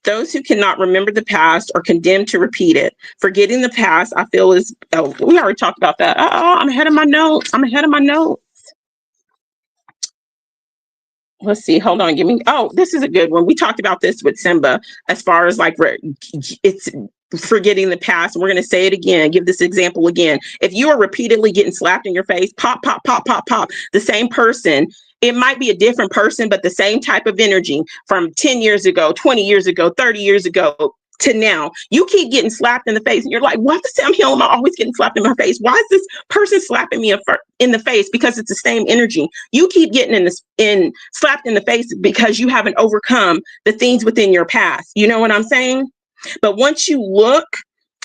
Those who cannot remember the past are condemned to repeat it. Forgetting the past, I feel is, oh, we already talked about that. I'm ahead of my notes. Let's see. Hold on. This is a good one. We talked about this with Simba as far as like, it's forgetting the past. We're going to say it again. Give this example again. If you are repeatedly getting slapped in your face, pop, pop, pop, pop, pop, the same person, it might be a different person, but the same type of energy from 10 years ago, 20 years ago, 30 years ago to now. You keep getting slapped in the face and you're like, what the Sam Hill am I always getting slapped in my face? Why is this person slapping me in the face? Because it's the same energy. You keep getting slapped in the face because you haven't overcome the things within your past. You know what I'm saying? But once you look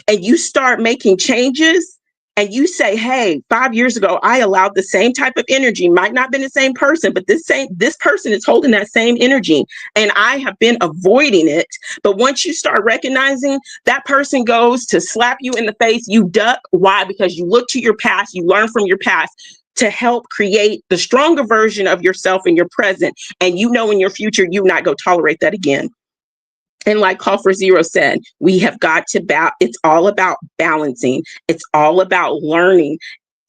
and you start making changes and you say, hey, 5 years ago, I allowed the same type of energy, might not have been the same person, but this person is holding that same energy and I have been avoiding it. But once you start recognizing that person goes to slap you in the face, you duck. Why? Because you look to your past, you learn from your past to help create the stronger version of yourself in your present. And you know in your future, you're not going to tolerate that again. And like Call for Zero said, we have got to it's all about balancing. It's all about learning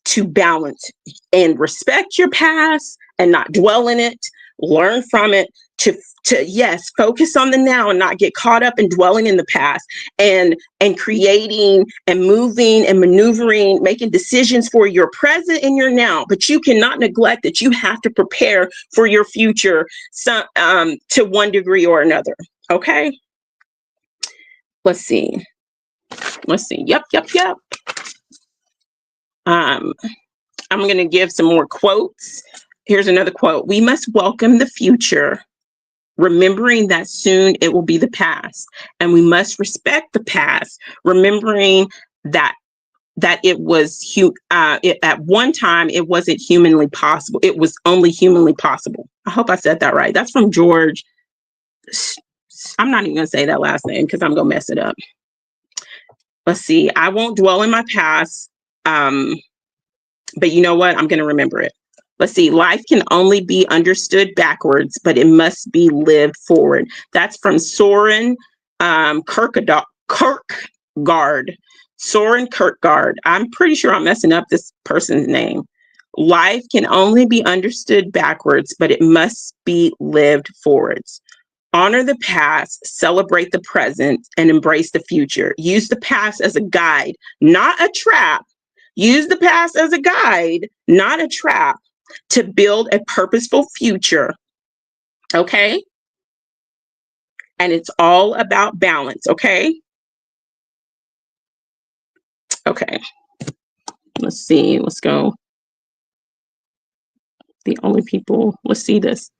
to balance and respect your past and not dwell in it, learn from it, to yes, focus on the now and not get caught up in dwelling in the past and creating and moving and maneuvering, making decisions for your present and your now. But you cannot neglect that you have to prepare for your future to one degree or another. Okay. Let's see. Yep. I'm going to give some more quotes. Here's another quote. We must welcome the future, remembering that soon it will be the past. And we must respect the past, remembering that it was at one time it wasn't humanly possible. It was only humanly possible. I hope I said that right. That's from George. I'm not even going to say that last name because I'm going to mess it up. Let's see. I won't dwell in my past, but you know what? I'm going to remember it. Let's see. Life can only be understood backwards, but it must be lived forward. That's from Soren Kierkegaard. Soren Kierkegaard. I'm pretty sure I'm messing up this person's name. Life can only be understood backwards, but it must be lived forwards. Honor the past, celebrate the present, and embrace the future. Use the past as a guide, not a trap. Use the past as a guide, not a trap, to build a purposeful future. Okay? And it's all about balance, okay? Okay. Let's see. Let's go. The only people, let's see this.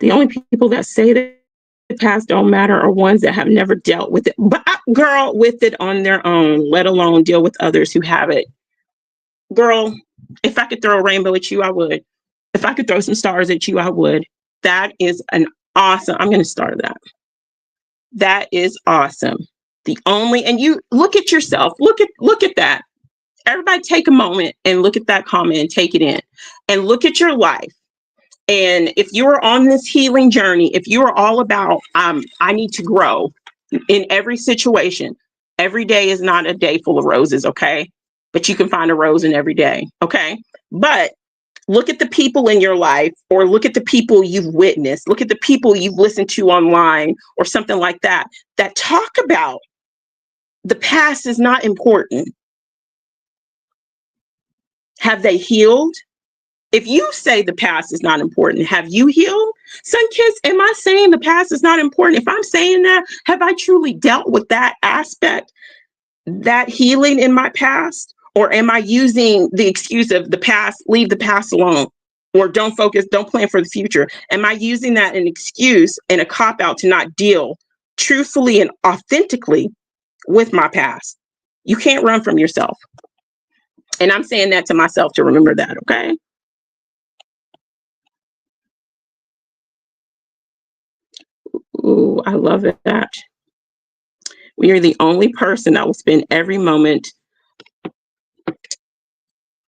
The only people that say that the past don't matter are ones that have never dealt with it, with it on their own, let alone deal with others who have it. Girl, if I could throw a rainbow at you, I would. If I could throw some stars at you, I would. That is an awesome, I'm going to start that. That is awesome. And you look at yourself, look at that. Everybody take a moment and look at that comment and take it in and look at your life. And if you're on this healing journey, if you're all about, I need to grow in every situation, every day is not a day full of roses, okay? But you can find a rose in every day, okay? But look at the people in your life, or look at the people you've witnessed, look at the people you've listened to online or something like that, that talk about the past is not important. Have they healed? If you say the past is not important, have you healed? Sun-Kissed, am I saying the past is not important? If I'm saying that, have I truly dealt with that aspect, that healing in my past? Or am I using the excuse of the past, leave the past alone, or don't focus, don't plan for the future? Am I using that an excuse and a cop out to not deal truthfully and authentically with my past? You can't run from yourself. And I'm saying that to myself to remember that, okay? Ooh, I love that. We are the only person that will spend every moment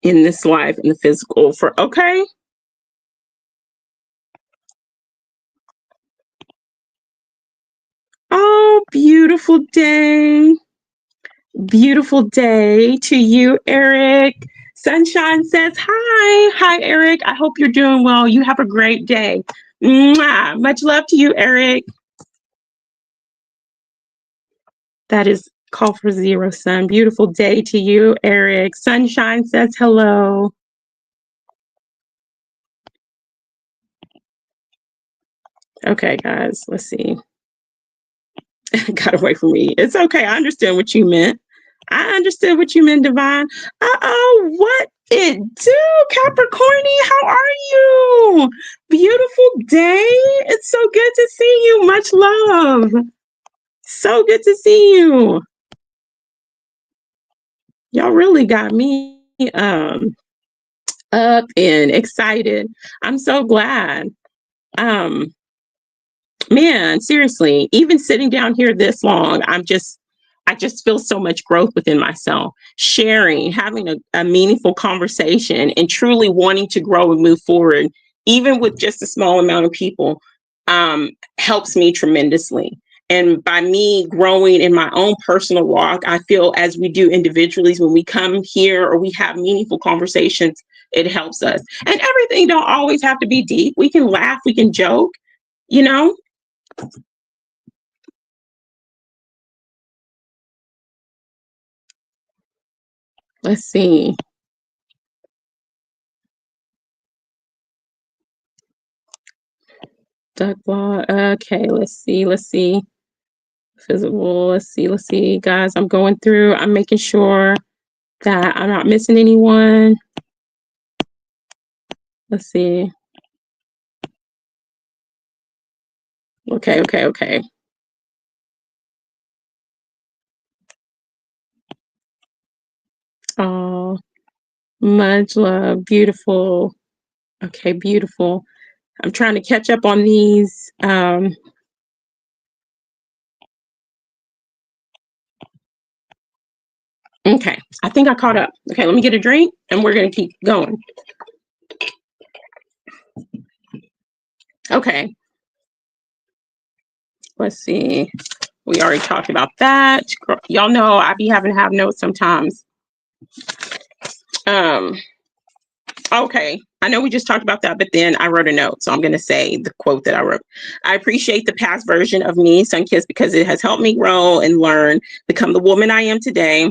in this life in the physical for, okay? Oh, beautiful day. Beautiful day to you, Eric. Sunshine says hi. Hi, Eric. I hope you're doing well. You have a great day. Mwah. Much love to you, Eric. That is call for zero, sun. Beautiful day to you, Eric. Sunshine says hello. Okay, guys, let's see. Got away from me. It's okay. I understand what you meant. I understood what you meant, Divine. Uh-oh, what it do, Capricorny? How are you? Beautiful day. It's so good to see you. Much love. So good to see you. Y'all really got me up and excited. I'm so glad. Man, seriously, even sitting down here this long, I just feel so much growth within myself. Sharing, having a meaningful conversation, and truly wanting to grow and move forward, even with just a small amount of people, helps me tremendously. And by me growing in my own personal walk, I feel as we do individually, when we come here or we have meaningful conversations, it helps us. And everything don't always have to be deep. We can laugh, we can joke, you know? Let's see. Duck law. Okay, let's see. Let's see. Physical. Let's see. Guys, I'm going through. I'm making sure that I'm not missing anyone. Let's see. Okay. Oh, much love. Beautiful. Okay, beautiful. I'm trying to catch up on these. Okay, I think I caught up. Okay, let me get a drink and we're going to keep going. Okay. Let's see. We already talked about that. Y'all know I be having to have notes sometimes. Okay, I know we just talked about that, but then I wrote a note, so I'm going to say the quote that I wrote. I appreciate the past version of me, Sunkissed, because it has helped me grow and learn, become the woman I am today,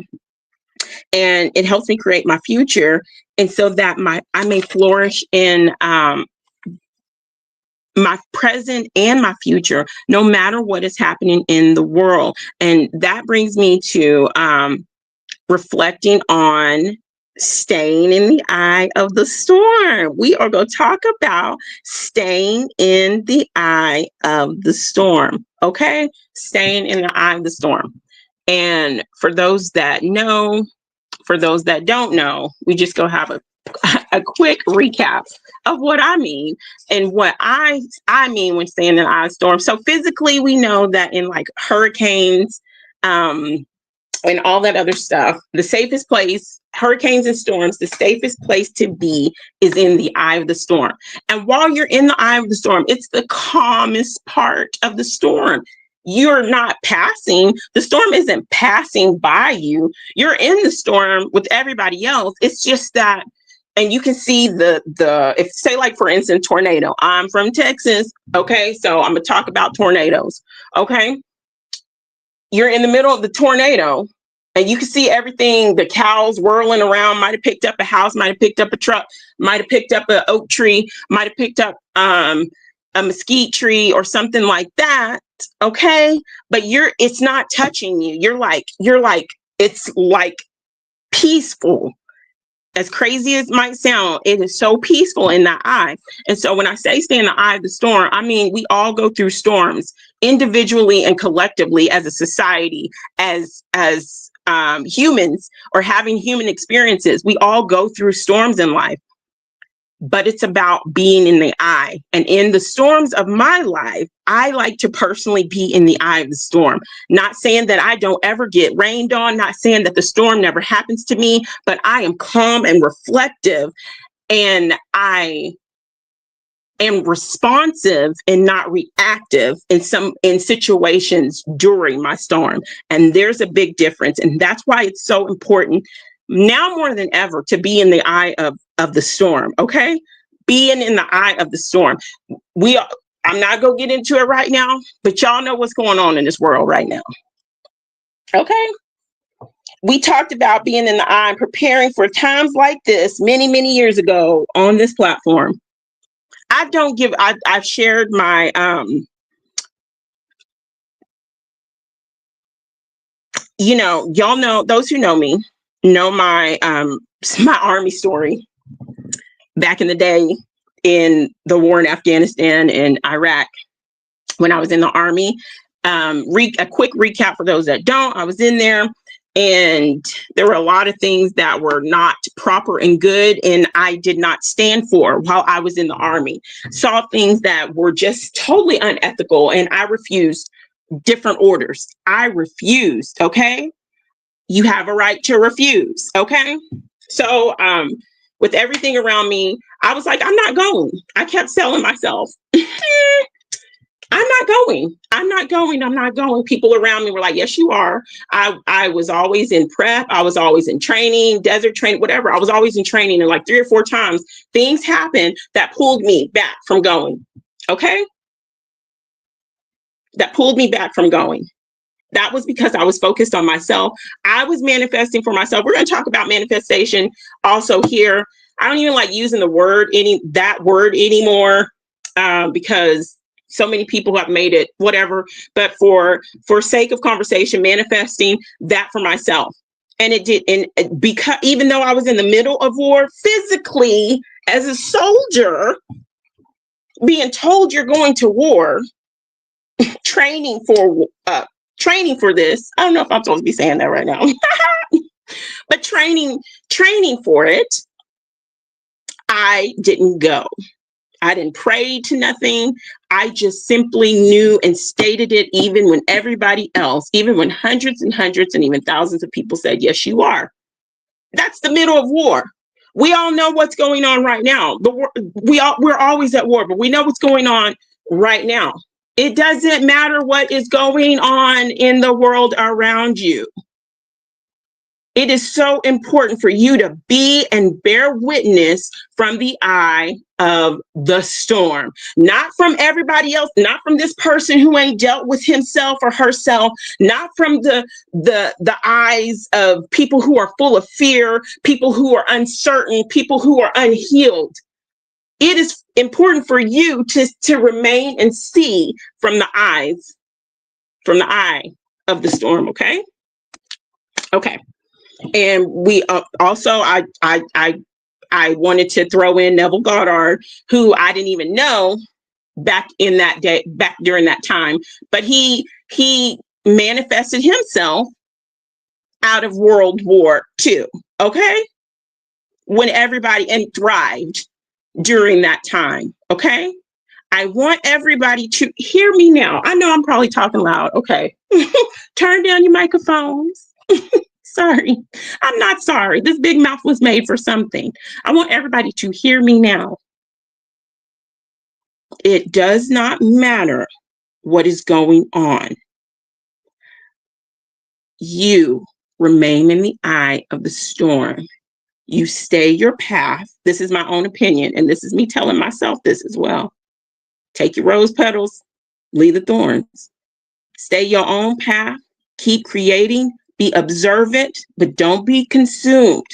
and it helps me create my future, and so that I may flourish in my present and my future, no matter what is happening in the world. And that brings me to reflecting on staying in the eye of the storm. We are going to talk about staying in the eye of the storm. Okay? Staying in the eye of the storm. And for those that know, for those that don't know, we just go have a quick recap of what I mean and what I mean when staying in the eye of the storm. So physically, we know that in like hurricanes, and all that other stuff, the safest place, hurricanes and storms, the safest place to be is in the eye of the storm. And while you're in the eye of the storm, it's the calmest part of the storm. You're not passing, the storm isn't passing by you. You're in the storm with everybody else. It's just that, and you can see if say like for instance, tornado. I'm from Texas. Okay. So I'm gonna talk about tornadoes. Okay. You're in the middle of the tornado and you can see everything, the cows whirling around, might have picked up a house, might have picked up a truck, might have picked up an oak tree, might have picked up a mesquite tree or something like that. Okay. But it's not touching you. You're like, it's like peaceful. As crazy as it might sound, it is so peaceful in that eye. And so when I say stay in the eye of the storm, I mean, we all go through storms individually and collectively as a society, as humans, or having human experiences. We all go through storms in life, but it's about being in the eye. And in the storms of my life, I like to personally be in the eye of the storm. Not saying that I don't ever get rained on, not saying that the storm never happens to me, but I am calm and reflective, and I am responsive and not reactive in situations during my storm. And there's a big difference. And that's why it's so important now more than ever to be in the eye of the storm. Okay. Being in the eye of the storm. I'm not going to get into it right now, but y'all know what's going on in this world right now. Okay. We talked about being in the eye and preparing for times like this many, many years ago on this platform. I've shared my, y'all know, those who know me know my Army story back in the day in the war in Afghanistan and Iraq when I was in the Army. A quick recap for those that don't. I was in there, and there were a lot of things that were not proper and good, and I did not stand for while I was in the Army. Saw things that were just totally unethical, and I refused different orders. I refused, okay? You have a right to refuse, okay? So with everything around me, I was like, I'm not going. I kept telling myself, I'm not going. I'm not going. I'm not going. People around me were like, yes, you are. I was always in prep. I was always in training, desert training, whatever. I was always in training. And like 3 or 4 times, things happened that pulled me back from going. Okay? That pulled me back from going. That was because I was focused on myself. I was manifesting for myself. We're going to talk about manifestation also here. I don't even like using that word anymore because so many people have made it whatever. But for sake of conversation, manifesting that for myself. And it did. And because even though I was in the middle of war physically as a soldier, being told you're going to war, training for this. I don't know if I'm supposed to be saying that right now, but training for it, I didn't go. I didn't pray to nothing. I just simply knew and stated it, even when everybody else, even when hundreds and hundreds and even thousands of people said, yes, you are. That's the middle of war. We all know what's going on right now. We're always at war, but we know what's going on right now. It doesn't matter what is going on in the world around you. It is so important for you to be and bear witness from the eye of the storm, not from everybody else, not from this person who ain't dealt with himself or herself, not from the eyes of people who are full of fear, people who are uncertain, people who are unhealed. It is important for you to remain and see from the eye of the storm. Okay. Okay. And we also, I wanted to throw in Neville Goddard, who I didn't even know back during that time, but he manifested himself out of World War II. Okay. When everybody thrived during that time. Okay. I want everybody to hear me now. I know I'm probably talking loud. Okay. Turn down your microphones. Sorry. I'm not sorry. This big mouth was made for something. I want everybody to hear me now. It does not matter what is going on. You remain in the eye of the storm. You stay your path. This is my own opinion, and this is me telling myself this as well. Take your rose petals, leave the thorns. Stay your own path. Keep creating. Be observant, but don't be consumed.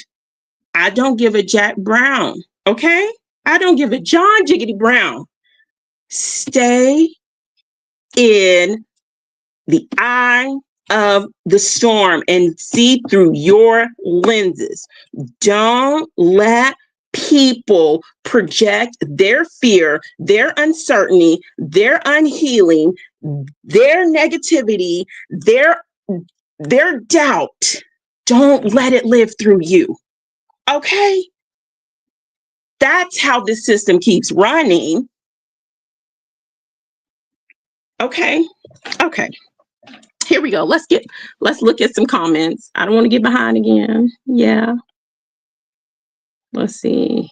I don't give a Jack Brown, okay? I don't give a John Jiggity Brown. Stay in the eye of the storm and see through your lenses. Don't let people project their fear, their uncertainty, their unhealing, their negativity, their doubt. Don't let it live through you. Okay? That's how this system keeps running. Okay? Okay. Here we go. Let's look at some comments. I don't want to get behind again. Yeah. Let's see.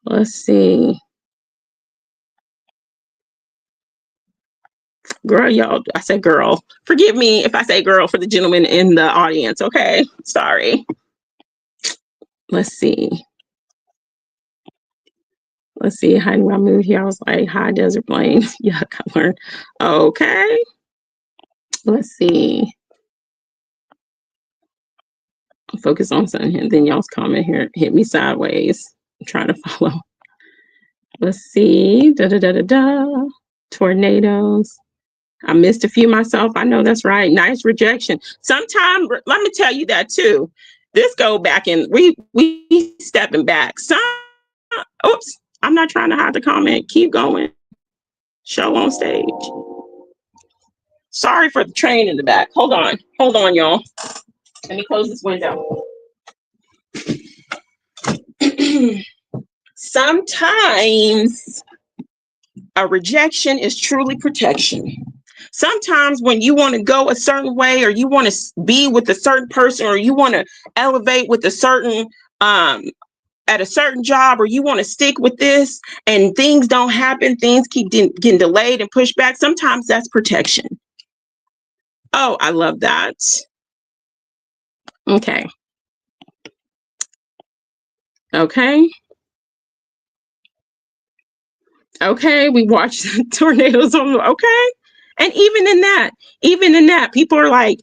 Let's see. Girl, y'all, I said girl. Forgive me if I say girl for the gentleman in the audience, okay? Sorry. Let's see. Let's see. How do I move here? I was like, high desert plains. Yuck, I learned. Okay. Let's see. Focus on something. Then y'all's comment here hit me sideways. I'm trying to follow. Let's see. Da da da da da. Tornadoes. I missed a few myself. I know that's right. Nice rejection. Sometimes, let me tell you that too. This go back and we stepping back. Oops. I'm not trying to hide the comment. Keep going. Show on stage. Sorry for the train in the back. Hold on. Hold on, y'all. Let me close this window. Sometimes a rejection is truly protection. Sometimes when you want to go a certain way, or you want to be with a certain person, or you want to elevate with a certain at a certain job, or you want to stick with this and things don't happen, things keep getting delayed and pushed back, sometimes that's protection. Oh, I love that. Okay. Okay. Okay, we watched tornadoes on the, okay. And even in that, people are like,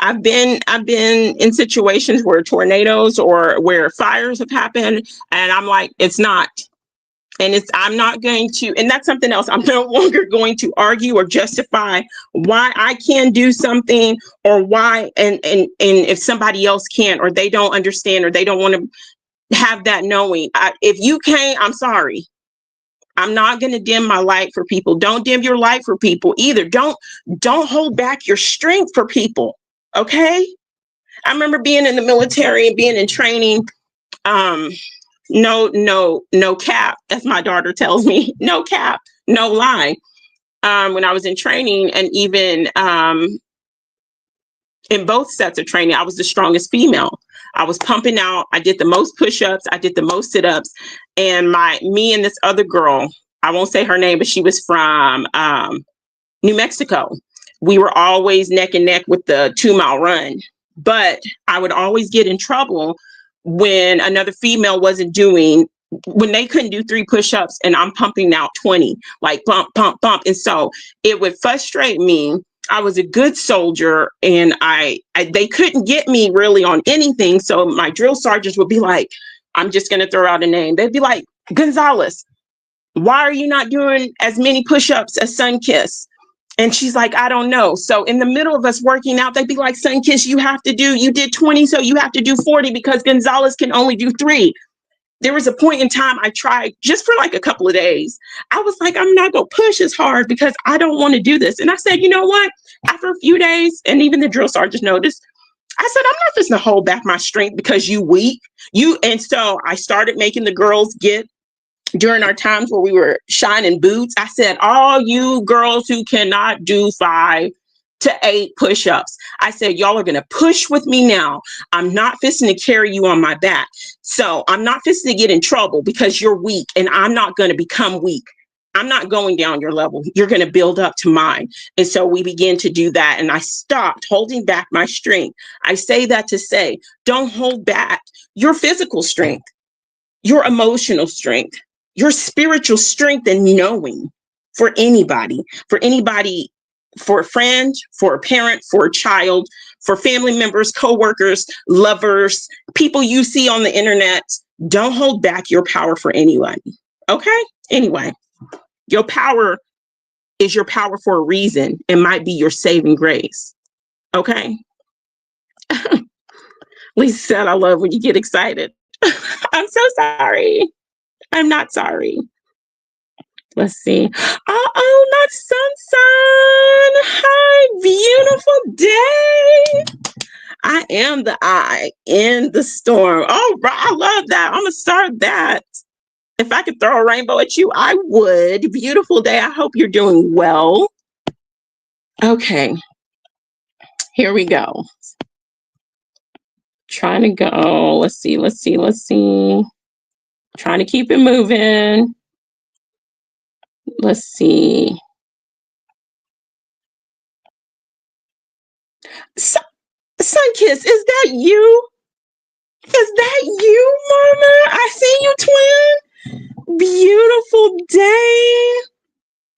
I've been in situations where tornadoes or where fires have happened, and I'm like, it's not. And I'm not going to, and that's something else. I'm no longer going to argue or justify why I can do something, or why, and if somebody else can't, or they don't understand, or they don't want to have that knowing. If you can't, I'm sorry. I'm not going to dim my light for people. Don't dim your light for people either. Don't hold back your strength for people. Okay? I remember being in the military and being in training. No cap, as my daughter tells me, no cap, no lie. When I was in training, and even in both sets of training, I was the strongest female. I was pumping out. I did the most push-ups. I did the most sit-ups. And me and this other girl, I won't say her name, but she was from New Mexico. We were always neck and neck with the 2-mile run. But I would always get in trouble when another female wasn't doing, when they couldn't do 3 push-ups and I'm pumping out 20, like bump, bump, bump. And so it would frustrate me. I was a good soldier, and they couldn't get me really on anything. So my drill sergeants would be like, I'm just going to throw out a name. They'd be like, Gonzalez, why are you not doing as many push-ups as Sunkiss? And she's like, I don't know. So in the middle of us working out, they'd be like, Sunkiss, you did 20, so you have to do 40 because Gonzalez can only do 3. There was a point in time I tried just for like a couple of days. I was like, I'm not going to push as hard because I don't want to do this. And I said, you know what? After a few days, and even the drill sergeant noticed, I said, I'm not just going to hold back my strength because you weak. And so I started making the girls get, during our times where we were shining boots, I said, all you girls who cannot do 5 to 8 push-ups, I said, y'all are going to push with me now. I'm not fisting to carry you on my back. So I'm not fisting to get in trouble because you're weak, and I'm not going to become weak. I'm not going down your level. You're going to build up to mine. And so we began to do that. And I stopped holding back my strength. I say that to say, don't hold back your physical strength, your emotional strength, your spiritual strength, and knowing for anybody, for a friend, for a parent, for a child, for family members, coworkers, lovers, people you see on the internet. Don't hold back your power for anyone. Okay? Anyway, your power is your power for a reason. It might be your saving grace. Okay. Lisa said, I love when you get excited. I'm so sorry. I'm not sorry. Let's see. Oh, not Sunshine. Hi, beautiful day. I am the eye in the storm. Oh, I love that. I'm going to start that. If I could throw a rainbow at you, I would. Beautiful day. I hope you're doing well. Okay. Here we go. Trying to go. Let's see. Trying to keep it moving. Let's see. Sunkiss, is that you? Is that you, Mama? I see you, twin. Beautiful day.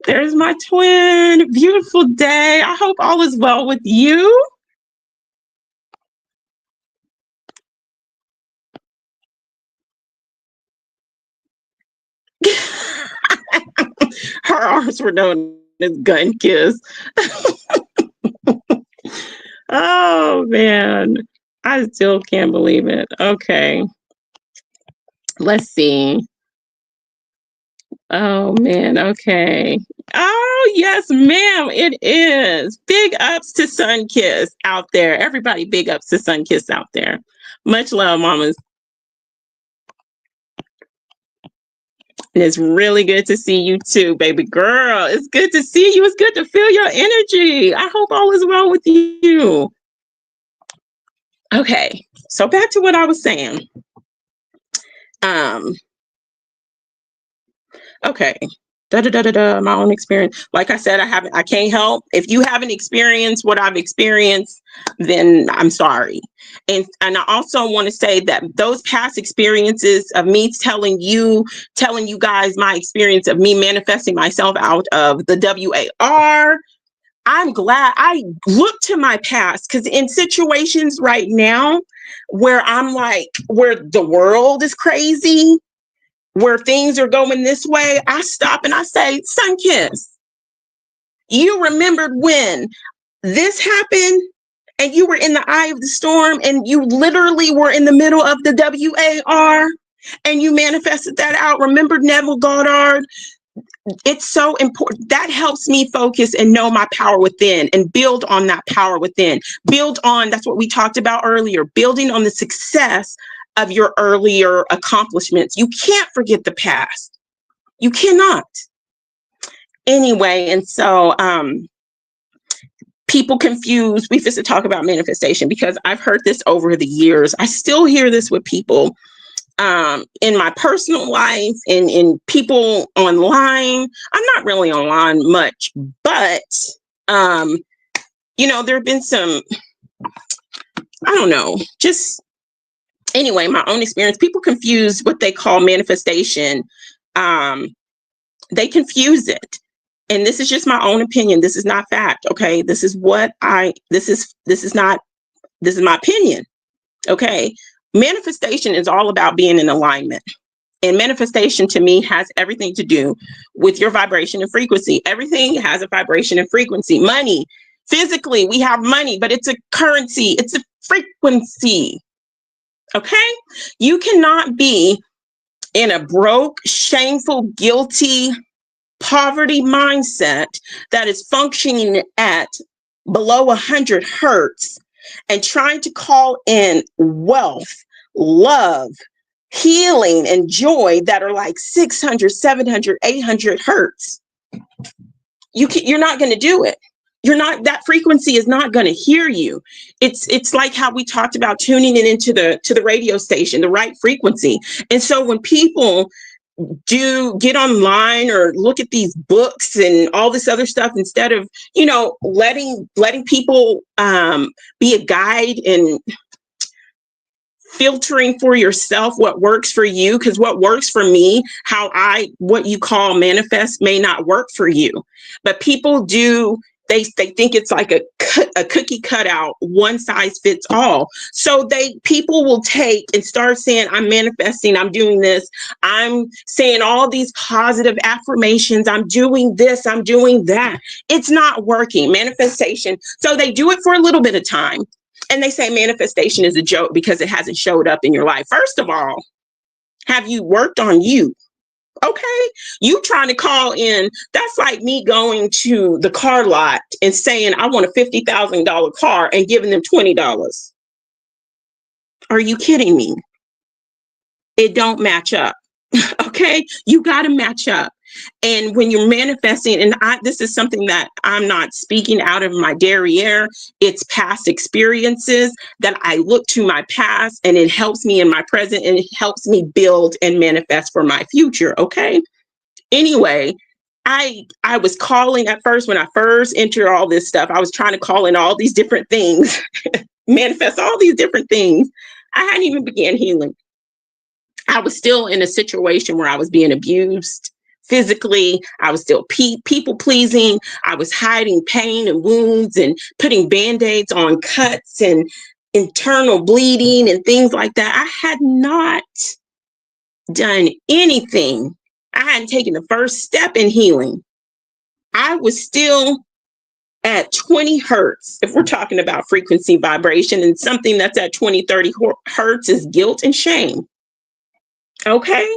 There's my twin. Beautiful day. I hope all is well with you. Her arms were known as gun kiss. Oh, man. I still can't believe it. Okay. Let's see. Oh, man. Okay. Oh, yes, ma'am. It is. Big ups to Sunkiss out there. Everybody, big ups to Sunkiss out there. Much love, mamas. And it's really good to see you too, baby girl. It's good to see you. It's good to feel your energy. I hope all is well with you. Okay, so back to what I was saying. Okay. My own experience. Like I said, I can't help. If you haven't experienced what I've experienced, then I'm sorry. And I also want to say that those past experiences of me telling you guys my experience of me manifesting myself out of the WAR, I'm glad I look to my past, because in situations right now where I'm like, where the world is crazy, where things are going this way, I stop and I say, Sunkiss, you remembered when this happened and you were in the eye of the storm and you literally were in the middle of the WAR and you manifested that out. Remember Neville Goddard? It's so important. That helps me focus and know my power within and build on that power within. Build on, that's what we talked about earlier, building on the success of your earlier accomplishments. You can't forget the past. You cannot. Anyway, and so people confuse, we used to talk about manifestation because I've heard this over the years. I still hear this with people in my personal life and in people online. I'm not really online much, but you know, there have been some, I don't know, just anyway, my own experience. People confuse what they call manifestation. They confuse it. And this is just my own opinion. This is not fact. Okay. This is my opinion. Okay. Manifestation is all about being in alignment. And manifestation to me has everything to do with your vibration and frequency. Everything has a vibration and frequency. Money, physically, we have money, but it's a currency. It's a frequency. Okay. You cannot be in a broke, shameful, guilty, poverty mindset that is functioning at below 100 hertz and trying to call in wealth, love, healing, and joy that are like 600, 700, 800 hertz. You're not going to do it. That frequency is not going to hear you. It's like how we talked about tuning it into the radio station, the right frequency. And so when people do get online or look at these books and all this other stuff, instead of, you know, letting people be a guide and filtering for yourself what works for you, because what works for me, what you call manifest may not work for you. But people do They think it's like a cookie cutout, one size fits all. So people will take and start saying, I'm manifesting, I'm doing this, I'm saying all these positive affirmations, I'm doing this, I'm doing that. It's not working. Manifestation. So they do it for a little bit of time. And they say manifestation is a joke because it hasn't showed up in your life. First of all, have you worked on you? Okay, you trying to call in, that's like me going to the car lot and saying I want a $50,000 car and giving them $20. Are you kidding me? It don't match up. Okay, you got to match up. And when you're manifesting, and this is something that I'm not speaking out of my derriere, it's past experiences that I look to my past, and it helps me in my present, and it helps me build and manifest for my future. Okay. Anyway, I was calling at first when I first entered all this stuff. I was trying to call in all these different things, manifest all these different things. I hadn't even began healing. I was still in a situation where I was being abused physically. I was still people pleasing. I was hiding pain and wounds and putting band-aids on cuts and internal bleeding and things like that. I had not done anything. I hadn't taken the first step in healing. I was still at 20 hertz. If we're talking about frequency vibration, and something that's at 20, 30 hertz is guilt and shame. Okay.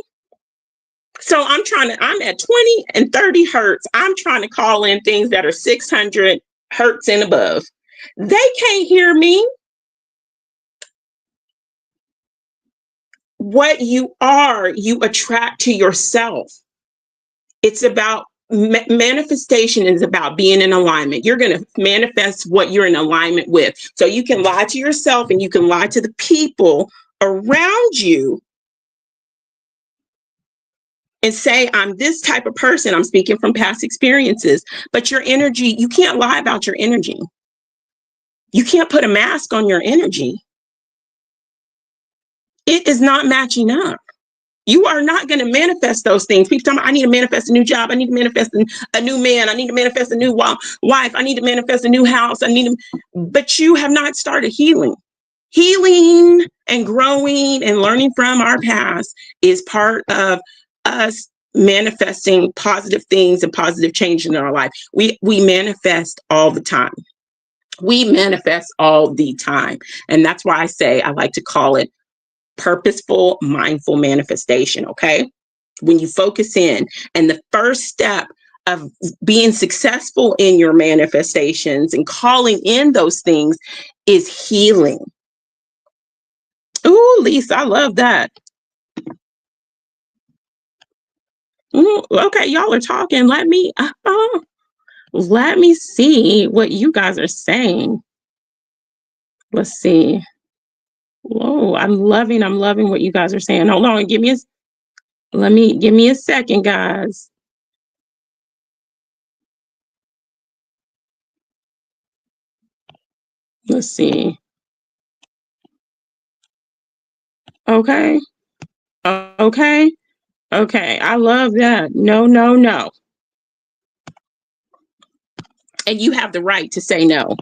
So I'm at 20 and 30 hertz. I'm trying to call in things that are 600 hertz and above. They can't hear me. What you are, you attract to yourself. It's about manifestation is about being in alignment. You're going to manifest what you're in alignment with. So you can lie to yourself and you can lie to the people around you and say, I'm this type of person. I'm speaking from past experiences, but your energy, you can't lie about your energy. You can't put a mask on your energy. It is not matching up. You are not going to manifest those things. People tell me, I need to manifest a new job. I need to manifest a new man. I need to manifest a new wife. I need to manifest a new house. But you have not started healing. Healing and growing and learning from our past is part of us manifesting positive things and positive change in our life. We manifest all the time. We manifest all the time. And that's why I say I like to call it purposeful, mindful manifestation. Okay. When you focus in, and the first step of being successful in your manifestations and calling in those things is healing. Ooh, Lisa, I love that. Ooh, okay, y'all are talking. Let me see what you guys are saying. Let's see. Whoa, I'm loving what you guys are saying. Hold on, give me a second, guys. Let's see. Okay. Okay. Okay. I love that. No. And you have the right to say no.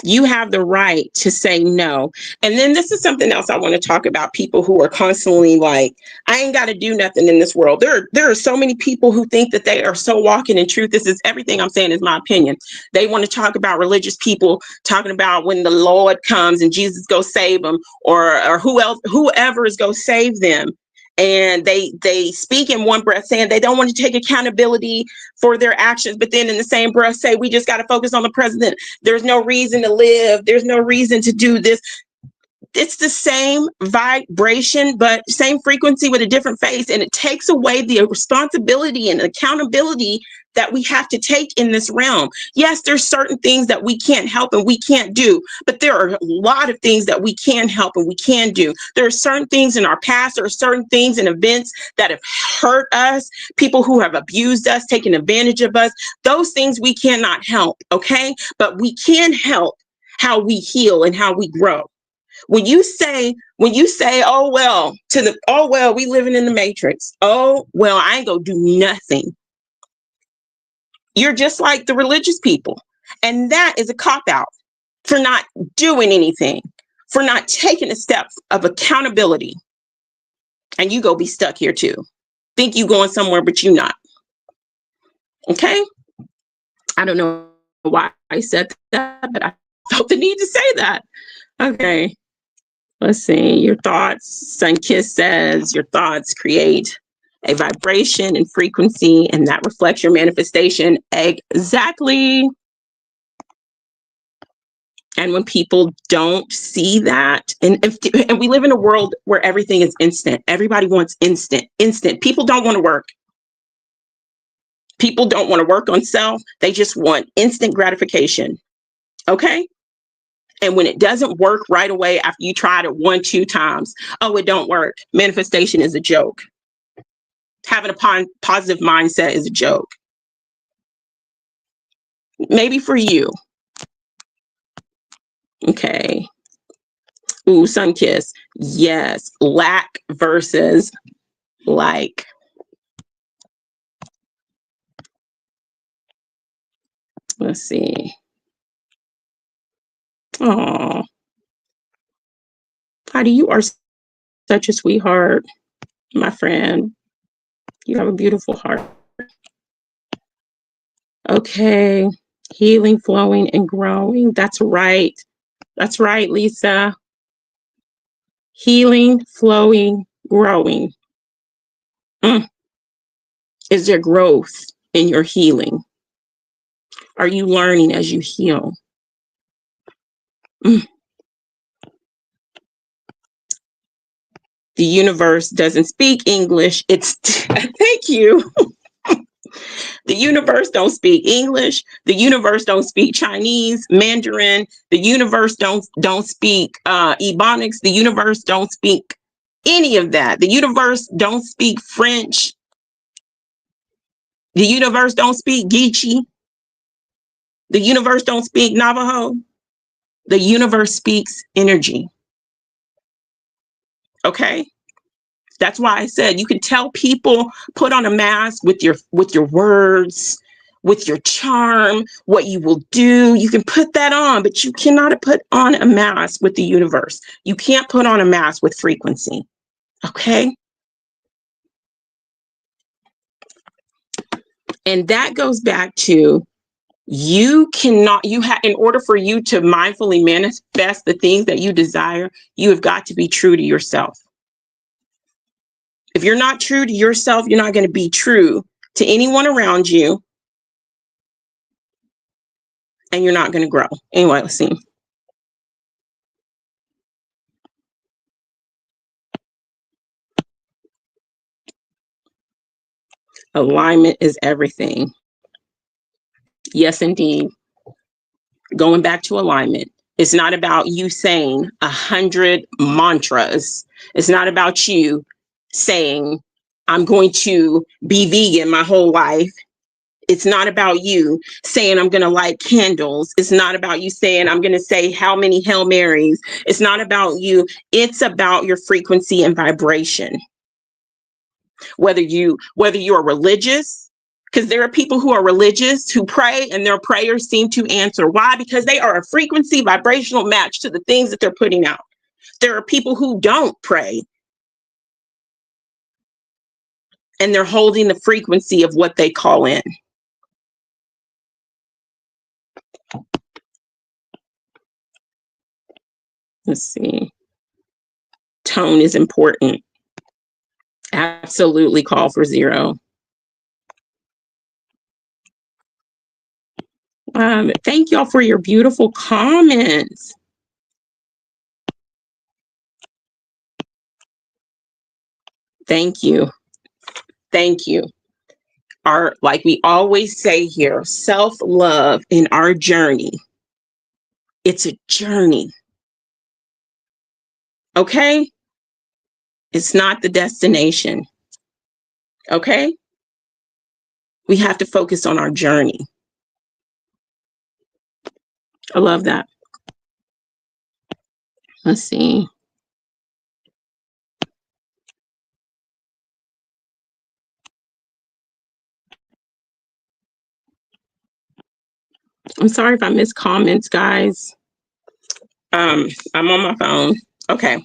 You have the right to say no. And then this is something else I want to talk about. People who are constantly like, I ain't got to do nothing in this world. There are so many people who think that they are so walking in truth. This is everything I'm saying is my opinion. They want to talk about religious people talking about when the Lord comes and Jesus go save them, or whoever is go save them. And they speak in one breath saying they don't want to take accountability for their actions, but then in the same breath say we just got to focus on the president. There's no reason to live. There's no reason to do this. It's the same vibration, but same frequency with a different face. And it takes away the responsibility and accountability that we have to take in this realm. Yes, there's certain things that we can't help and we can't do, but there are a lot of things that we can help and we can do. There are certain things in our past, there are certain things and events that have hurt us, people who have abused us, taken advantage of us. Those things we cannot help, okay? But we can help how we heal and how we grow. When you say, oh, well, we living in the matrix. Oh, well, I ain't gonna do nothing. You're just like the religious people. And that is a cop out for not doing anything, for not taking a step of accountability. And you go be stuck here too. Think you going somewhere, but you not. Okay? I don't know why I said that, but I felt the need to say that. Okay. Let's see. Your thoughts. Sunkiss says your thoughts create a vibration and frequency, and that reflects your manifestation. Exactly. And when people don't see that, and we live in a world where everything is instant. Everybody wants instant. People don't want to work. People don't want to work on self. They just want instant gratification. Okay? And when it doesn't work right away after you tried it 1-2 times, oh, it don't work. Manifestation is a joke. Having a positive mindset is a joke. Maybe for you. Okay. Ooh, Sunkiss. Yes. Lack versus like. Let's see. Oh, Heidi, you are such a sweetheart, my friend. You have a beautiful heart. Okay. Healing, flowing, and growing. That's right. That's right, Lisa. Healing, flowing, growing. Is there growth in your healing? Are you learning as you heal? The universe doesn't speak English. It's thank you. The universe don't speak English. The universe don't speak Chinese, Mandarin. The universe don't speak Ebonics. The universe don't speak any of that. The universe don't speak French. The universe don't speak Geechee. The universe don't speak Navajo. The universe speaks energy. Okay? That's why I said you can tell people, put on a mask with your words, with your charm, what you will do. You can put that on, but you cannot put on a mask with the universe. You can't put on a mask with frequency. Okay? And that goes back to in order for you to mindfully manifest the things that you desire, you have got to be true to yourself. If you're not true to yourself, you're not going to be true to anyone around you, and you're not going to grow. Anyway, let's see. Alignment is everything. Yes, indeed. Going back to alignment. It's not about you saying 100 mantras. It's not about you saying, I'm going to be vegan my whole life. It's not about you saying, I'm going to light candles. It's not about you saying, I'm going to say how many Hail Marys. It's not about you. It's about your frequency and vibration. Whether you're religious, because there are people who are religious who pray and their prayers seem to answer. Why? Because they are a frequency vibrational match to the things that they're putting out. There are people who don't pray and they're holding the frequency of what they call in. Let's see. Tone is important. Absolutely call for 0. Thank y'all for your beautiful comments. Thank you. Thank you. Like we always say here, self-love in our journey. It's a journey. Okay? It's not the destination. Okay? We have to focus on our journey. I love that. Let's see. I'm sorry if I miss comments, guys. I'm on my phone. Okay.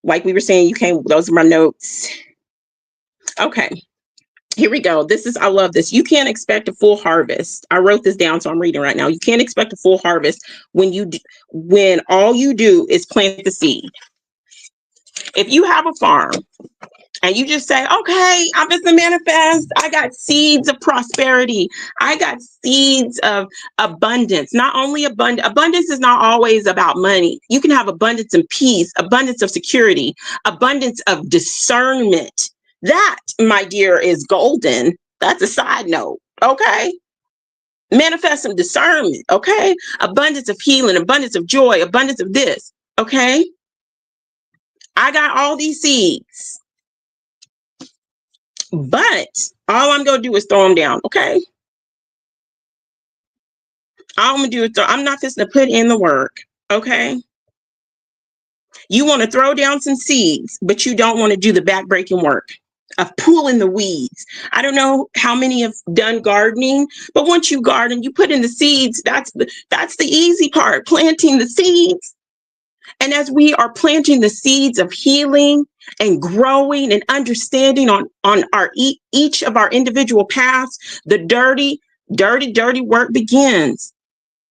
Like we were saying, you can't, those are my notes. Okay. Here we go. I love this. You can't expect a full harvest. I wrote this down, so I'm reading right now. You can't expect a full harvest when all you do is plant the seed. If you have a farm and you just say, okay, I'm just a manifest. I got seeds of prosperity. I got seeds of abundance. Not only abundance is not always about money. You can have abundance in peace, abundance of security, abundance of discernment. That, my dear, is golden. That's a side note. Okay. Manifest some discernment. Okay. Abundance of healing, abundance of joy, abundance of this. Okay. I got all these seeds. But all I'm going to do is throw them down, okay? All I'm going to do is I'm not just going to put in the work, okay? You want to throw down some seeds, but you don't want to do the backbreaking work of pulling the weeds. I don't know how many have done gardening, but once you garden, you put in the seeds. That's the easy part, planting the seeds. And as we are planting the seeds of healing and growing and understanding on our each of our individual paths, the dirty work begins.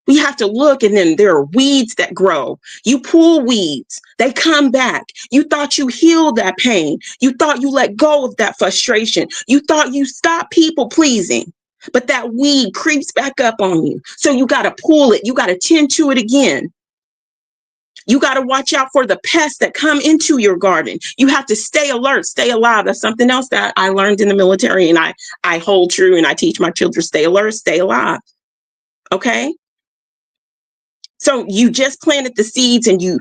We have to look, and then there are weeds that grow. You pull weeds, they come back. You thought you healed that pain. You thought you let go of that frustration. You thought you stopped people pleasing, but that weed creeps back up on you. So you got to pull it. You got to tend to it again. You got to watch out for the pests that come into your garden. You have to stay alert, stay alive. That's something else that I learned in the military, and I hold true, and I teach my children, stay alert, stay alive. Okay? So you just planted the seeds and you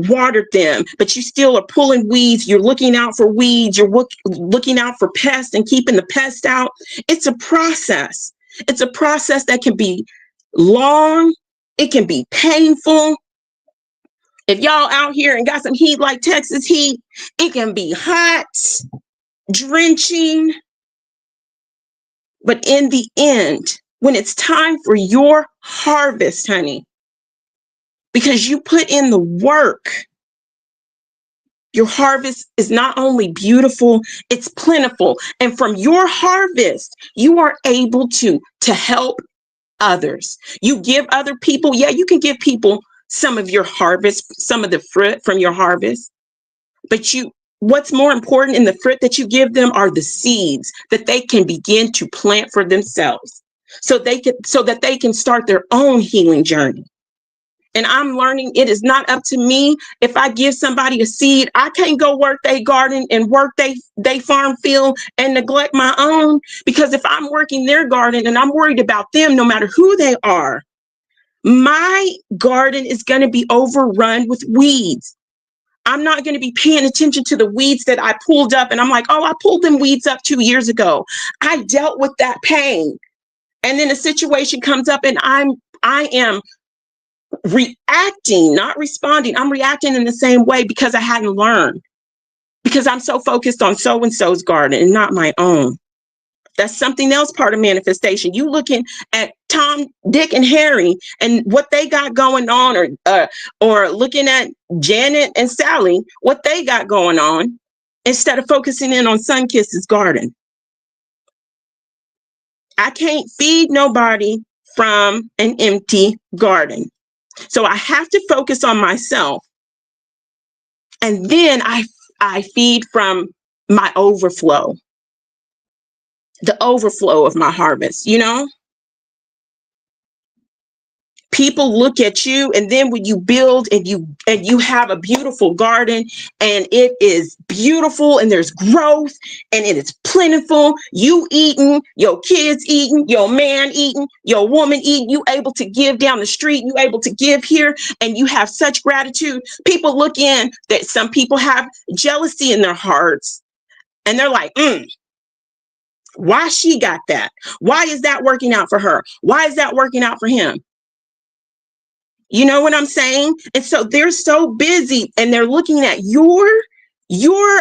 watered them, but you still are pulling weeds. You're looking out for weeds. You're looking out for pests and keeping the pests out. It's a process. It's a process that can be long. It can be painful. If y'all out here and got some heat like Texas heat, it can be hot, drenching. But in the end, when it's time for your harvest, honey, because you put in the work, your harvest is not only beautiful, it's plentiful. And from your harvest, you are able to help others. You give other people, yeah, you can give people some of your harvest, some of the fruit from your harvest. But what's more important in the fruit that you give them are the seeds that they can begin to plant for themselves, so that they can start their own healing journey. And I'm learning it is not up to me. If I give somebody a seed, I can't go work their garden and work they farm field and neglect my own. Because if I'm working their garden and I'm worried about them, no matter who they are, my garden is going to be overrun with weeds. I'm not going to be paying attention to the weeds that I pulled up. And I'm like, oh, I pulled them weeds up 2 years ago. I dealt with that pain. And then a situation comes up and I am reacting, not responding. I'm reacting in the same way because I hadn't learned, because I'm so focused on so-and-so's garden and not my own. That's something else, part of manifestation. You looking at Tom, Dick, and Harry and what they got going on, or looking at Janet and Sally, what they got going on, instead of focusing in on Sunkiss's garden. I can't feed nobody from an empty garden. So I have to focus on myself. And then I feed from my overflow, the overflow of my harvest, People look at you, and then when you build and you have a beautiful garden, and it is beautiful, and there's growth, and it is plentiful, you eating, your kids eating, your man eating, your woman eating, you able to give down the street, you able to give here, and you have such gratitude. People look in, that some people have jealousy in their hearts, and they're like, why she got that? Why is that working out for her? Why is that working out for him? You know what I'm saying? And so they're so busy, and they're looking at your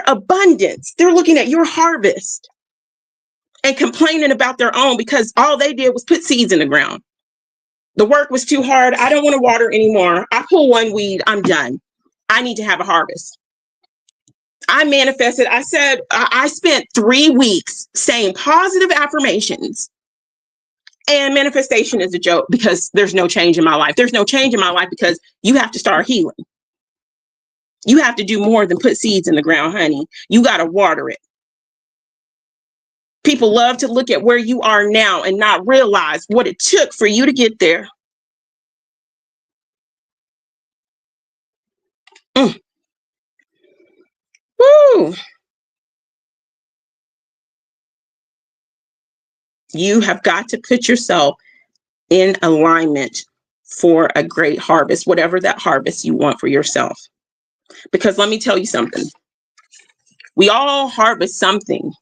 abundance. They're looking at your harvest. and complaining about their own because all they did was put seeds in the ground. The work was too hard. I don't want to water anymore. I pull one weed. I'm done. I need to have a harvest. I manifested. I said, I spent 3 weeks saying positive affirmations, and manifestation is a joke because there's no change in my life. There's no change in my life because you have to start healing. You have to do more than put seeds in the ground, honey. You got to water it. People love to look at where you are now and not realize what it took for you to get there. Woo! You have got to put yourself in alignment for a great harvest, whatever that harvest you want for yourself. Because let me tell you something. We all harvest something.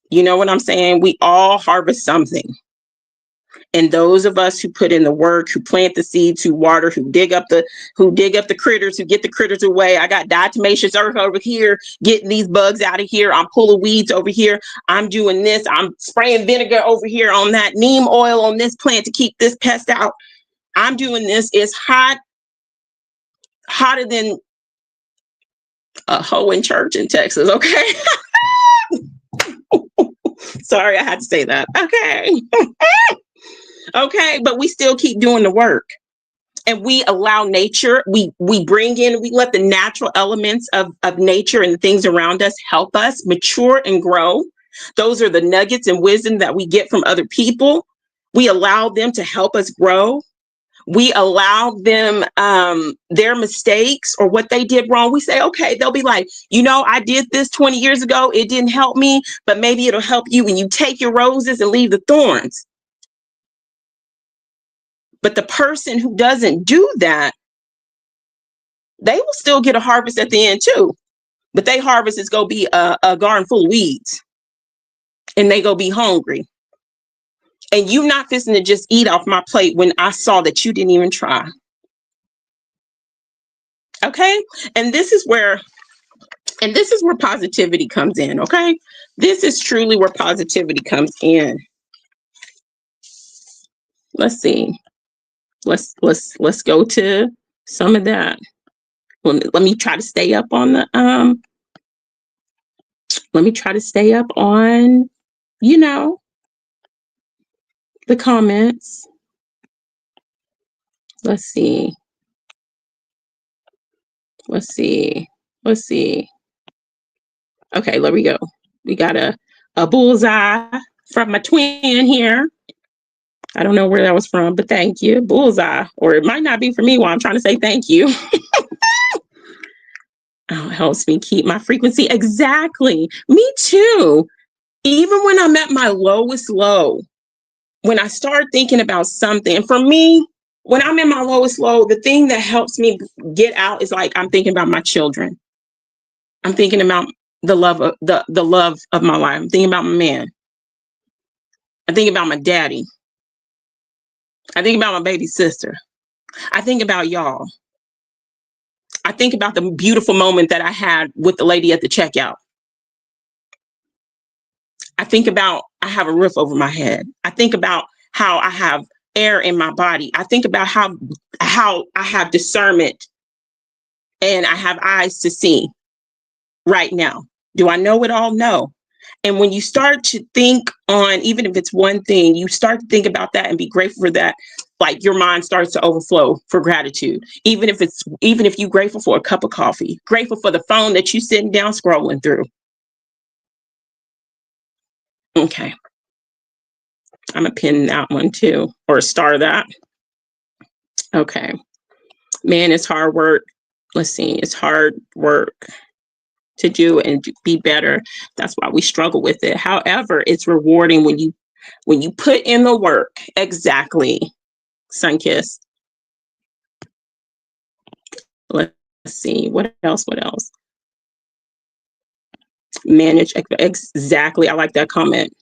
You know what I'm saying? We all harvest something. And those of us who put in the work, who plant the seeds, who water, who dig up the critters, who get the critters away. I got diatomaceous earth over here, getting these bugs out of here. I'm pulling weeds over here. I'm doing this. I'm spraying vinegar over here on that neem oil on this plant to keep this pest out. I'm doing this. It's hot, hotter than a hoe in church in Texas. Okay. Sorry, I had to say that. Okay. Okay, but we still keep doing the work. And we allow nature, we bring in, we let the natural elements of nature and the things around us help us mature and grow. Those are the nuggets and wisdom that we get from other people. We allow them to help us grow. We allow them their mistakes or what they did wrong. We say, okay, they'll be like, I did this 20 years ago. It didn't help me, but maybe it'll help you when you take your roses and leave the thorns. But the person who doesn't do that, they will still get a harvest at the end too. But their harvest is going to be a garden full of weeds. And they go be hungry. And you not fixing to just eat off my plate when I saw that you didn't even try. Okay? And this is where positivity comes in. Okay? This is truly where positivity comes in. Let's see. Let's go to some of that. Let me try to stay up on the let me try to stay up on, the comments. Let's see. Okay, there we go. We got a bullseye from my twin here. I don't know where that was from, but thank you. Bullseye. Or it might not be for me while I'm trying to say thank you. Oh, it helps me keep my frequency. Exactly. Me too. Even when I'm at my lowest low, when I start thinking about something, and for me, when I'm in my lowest low, the thing that helps me get out is like I'm thinking about my children. I'm thinking about the love of the love of my life. I'm thinking about my man. I think about my daddy. I think about my baby sister. I think about y'all. I think about the beautiful moment that I had with the lady at the checkout. I think about I have a roof over my head. I think about how I have air in my body. I think about how I have discernment and I have eyes to see right now. Do I know it all? No. And when you start to think on, even if it's one thing, you start to think about that and be grateful for that, like your mind starts to overflow for gratitude. Even if you're grateful for a cup of coffee, grateful for the phone that you're sitting down scrolling through. Okay. I'm gonna pin that one too, or star that. Okay. Man, it's hard work. Let's see, it's hard work to do and be better. That's why we struggle with it. However, it's rewarding when you put in the work. Exactly. Sunkiss. Let's see. What else? Manage. Exactly. I like that comment,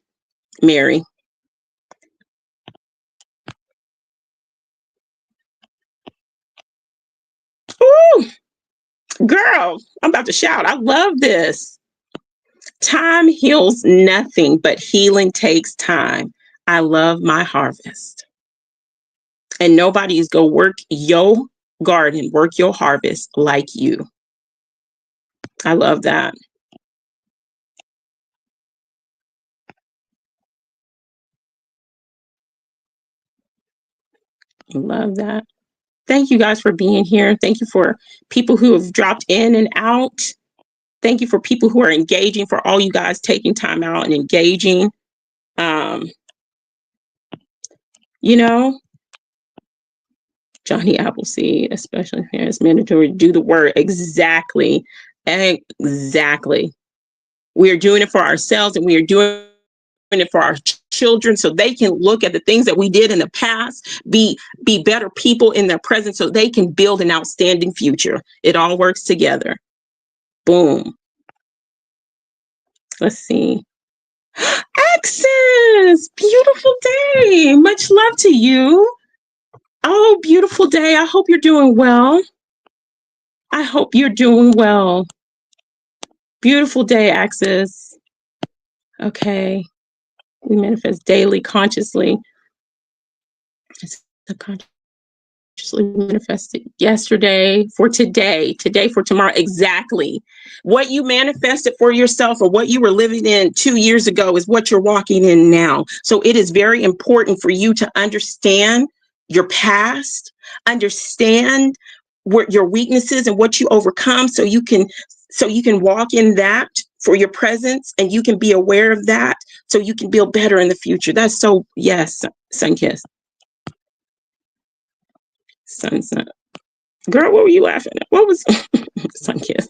Mary. Ooh, girl, I'm about to shout. I love this. Time heals nothing, but healing takes time. I love my harvest. And nobody is going to work your garden, work your harvest like you. I love that. Love that. Thank you guys for being here. Thank you for people who have dropped in and out. Thank you for people who are engaging, for all you guys taking time out and engaging. You know, Johnny Appleseed, especially here, it's mandatory to do the work. Exactly. Exactly. We are doing it for ourselves, and we are doing it for our children, so they can look at the things that we did in the past, be better people in their present, so they can build an outstanding future. It all works together. Boom. Let's see. Access, beautiful day. Much love to you. Oh, beautiful day. I hope you're doing well. I hope you're doing well. Beautiful day, Access. Okay. We manifest daily, consciously. Subconsciously manifested yesterday for today for tomorrow. Exactly. What you manifested for yourself, or what you were living in 2 years ago, is what you're walking in now. So it is very important for you to understand your past, understand what your weaknesses and what you overcome, so you can walk in that for your presence, and you can be aware of that, so you can build better in the future. That's so, yes, Sunkiss. Sun. Girl, what were you laughing at? What was Sunkiss?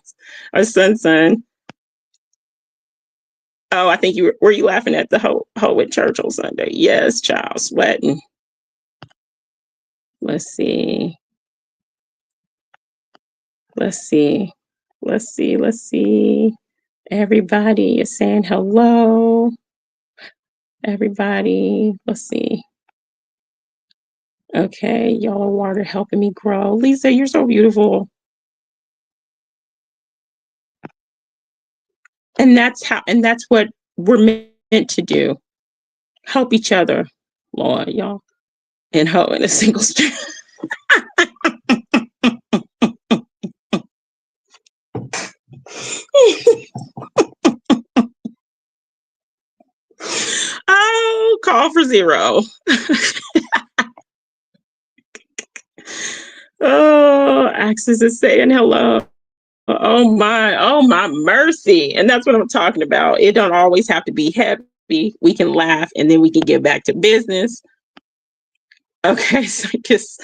Or Sun? Oh, I think were you laughing at the hoe with Churchill Sunday? Yes, child, sweating. Let's see. Everybody is saying hello. Everybody, let's see. Okay, y'all are water helping me grow. Lisa, you're so beautiful. And that's what we're meant to do. Help each other. Lord, y'all. And hoe in a single strand. Oh, call for zero. Oh, Axis is saying hello. Oh my mercy. And that's what I'm talking about. It don't always have to be heavy. We can laugh, and then we can get back to business. Okay, Sunkiss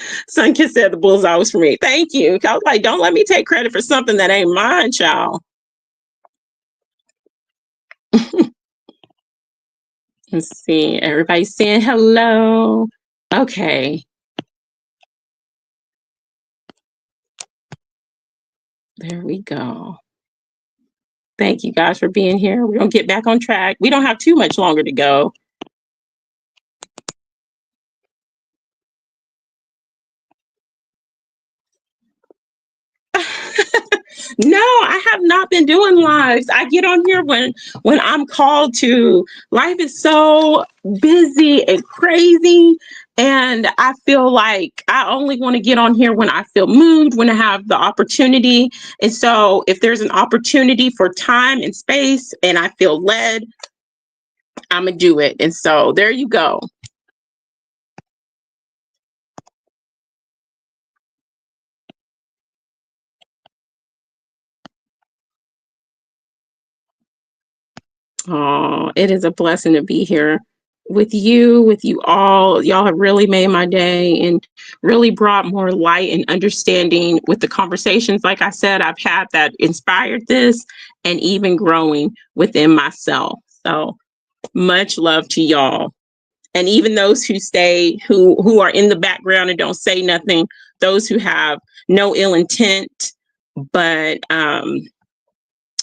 said the bullseye was for me. Thank you. I was like, don't let me take credit for something that ain't mine, child. Let's see. Everybody's saying hello. Okay. There we go. Thank you guys for being here. We're going to get back on track. We don't have too much longer to go. No, I have not been doing lives. I get on here when I'm called to. Life is so busy and crazy, and I feel like I only want to get on here when I feel moved, when I have the opportunity. And so if there's an opportunity for time and space and I feel led, I'm gonna do it. And so there you go. Oh, it is a blessing to be here with you all. Y'all have really made my day and really brought more light and understanding with the conversations, like I said, I've had that inspired this, and even growing within myself. So much love to y'all. And even those who stay, who are in the background and don't say nothing, those who have no ill intent, but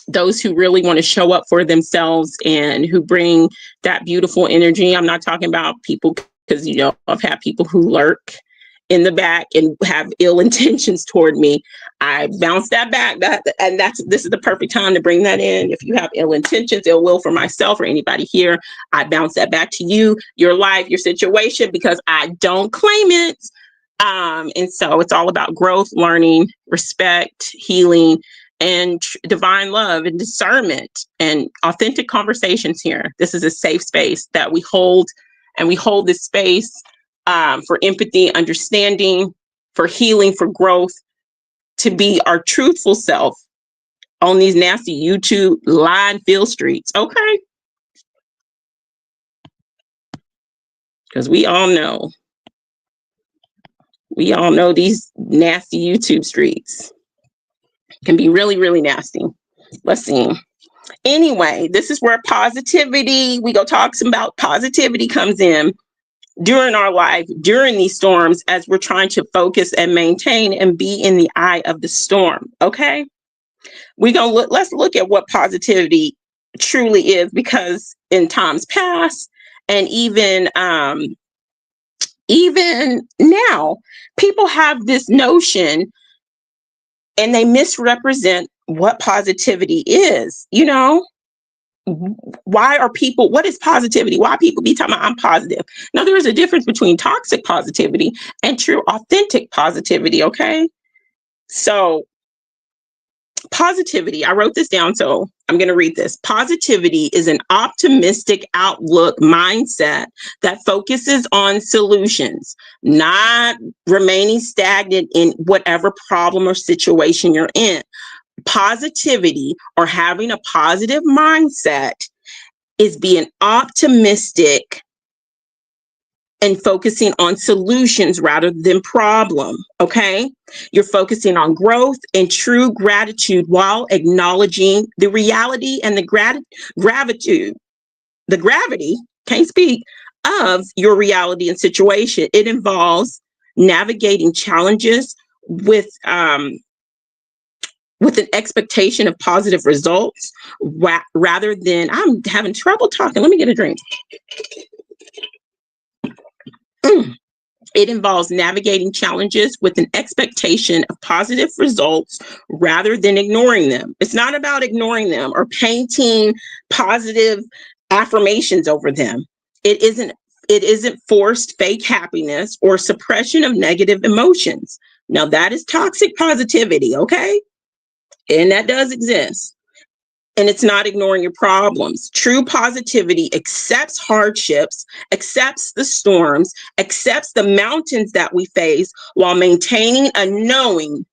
those who really want to show up for themselves and who bring that beautiful energy. I'm not talking about people, because I've had people who lurk in the back and have ill intentions toward me, I bounce that back. This is the perfect time to bring that in. If you have ill intentions, ill will for myself or anybody here, I bounce that back to you, your life, your situation, because I don't claim it. And so it's all about growth, learning, respect, healing, and divine love and discernment and authentic conversations here. This is a safe space that we hold, and we hold this space for empathy, understanding, for healing, for growth, to be our truthful self on these nasty YouTube lie and feel streets, okay? Because we all know these nasty YouTube streets can be really, really nasty. Let's see. Anyway, this is where positivity, we go talk some about positivity comes in during our life, during these storms, as we're trying to focus and maintain and be in the eye of the storm. Okay. Let's look at what positivity truly is, because in times past and even now, people have this notion and they misrepresent what positivity is. You know, what is positivity? Why people be talking about I'm positive? Now, there is a difference between toxic positivity and true authentic positivity. Okay. So positivity, I wrote this down, so I'm going to read this. Positivity is an optimistic outlook mindset that focuses on solutions, not remaining stagnant in whatever problem or situation you're in. Positivity, or having a positive mindset, is being optimistic and focusing on solutions rather than problem. Okay. You're focusing on growth and true gratitude while acknowledging the reality and the gravity, can't speak, of your reality and situation. It involves navigating challenges with an expectation of positive results rather than, I'm having trouble talking. Let me get a drink. It involves navigating challenges with an expectation of positive results rather than ignoring them. It's not about ignoring them or painting positive affirmations over them. It isn't forced fake happiness or suppression of negative emotions. Now, that is toxic positivity, okay? And that does exist. And it's not ignoring your problems. True positivity accepts hardships, accepts the storms, accepts the mountains that we face, while maintaining a knowing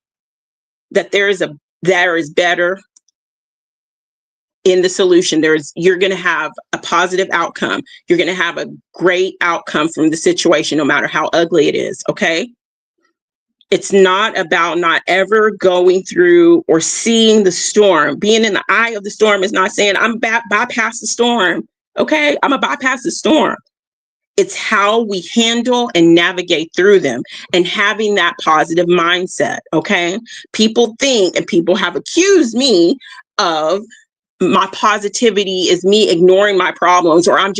that there is better in the solution. You're going to have a positive outcome. You're going to have a great outcome from the situation, no matter how ugly it is. Okay. It's not about not ever going through or seeing the storm. Being in the eye of the storm is not saying I'm bypass the storm. Okay, I'm a bypass the storm. It's how we handle and navigate through them, and having that positive mindset. Okay, people think, and people have accused me of my positivity is me ignoring my problems, or I'm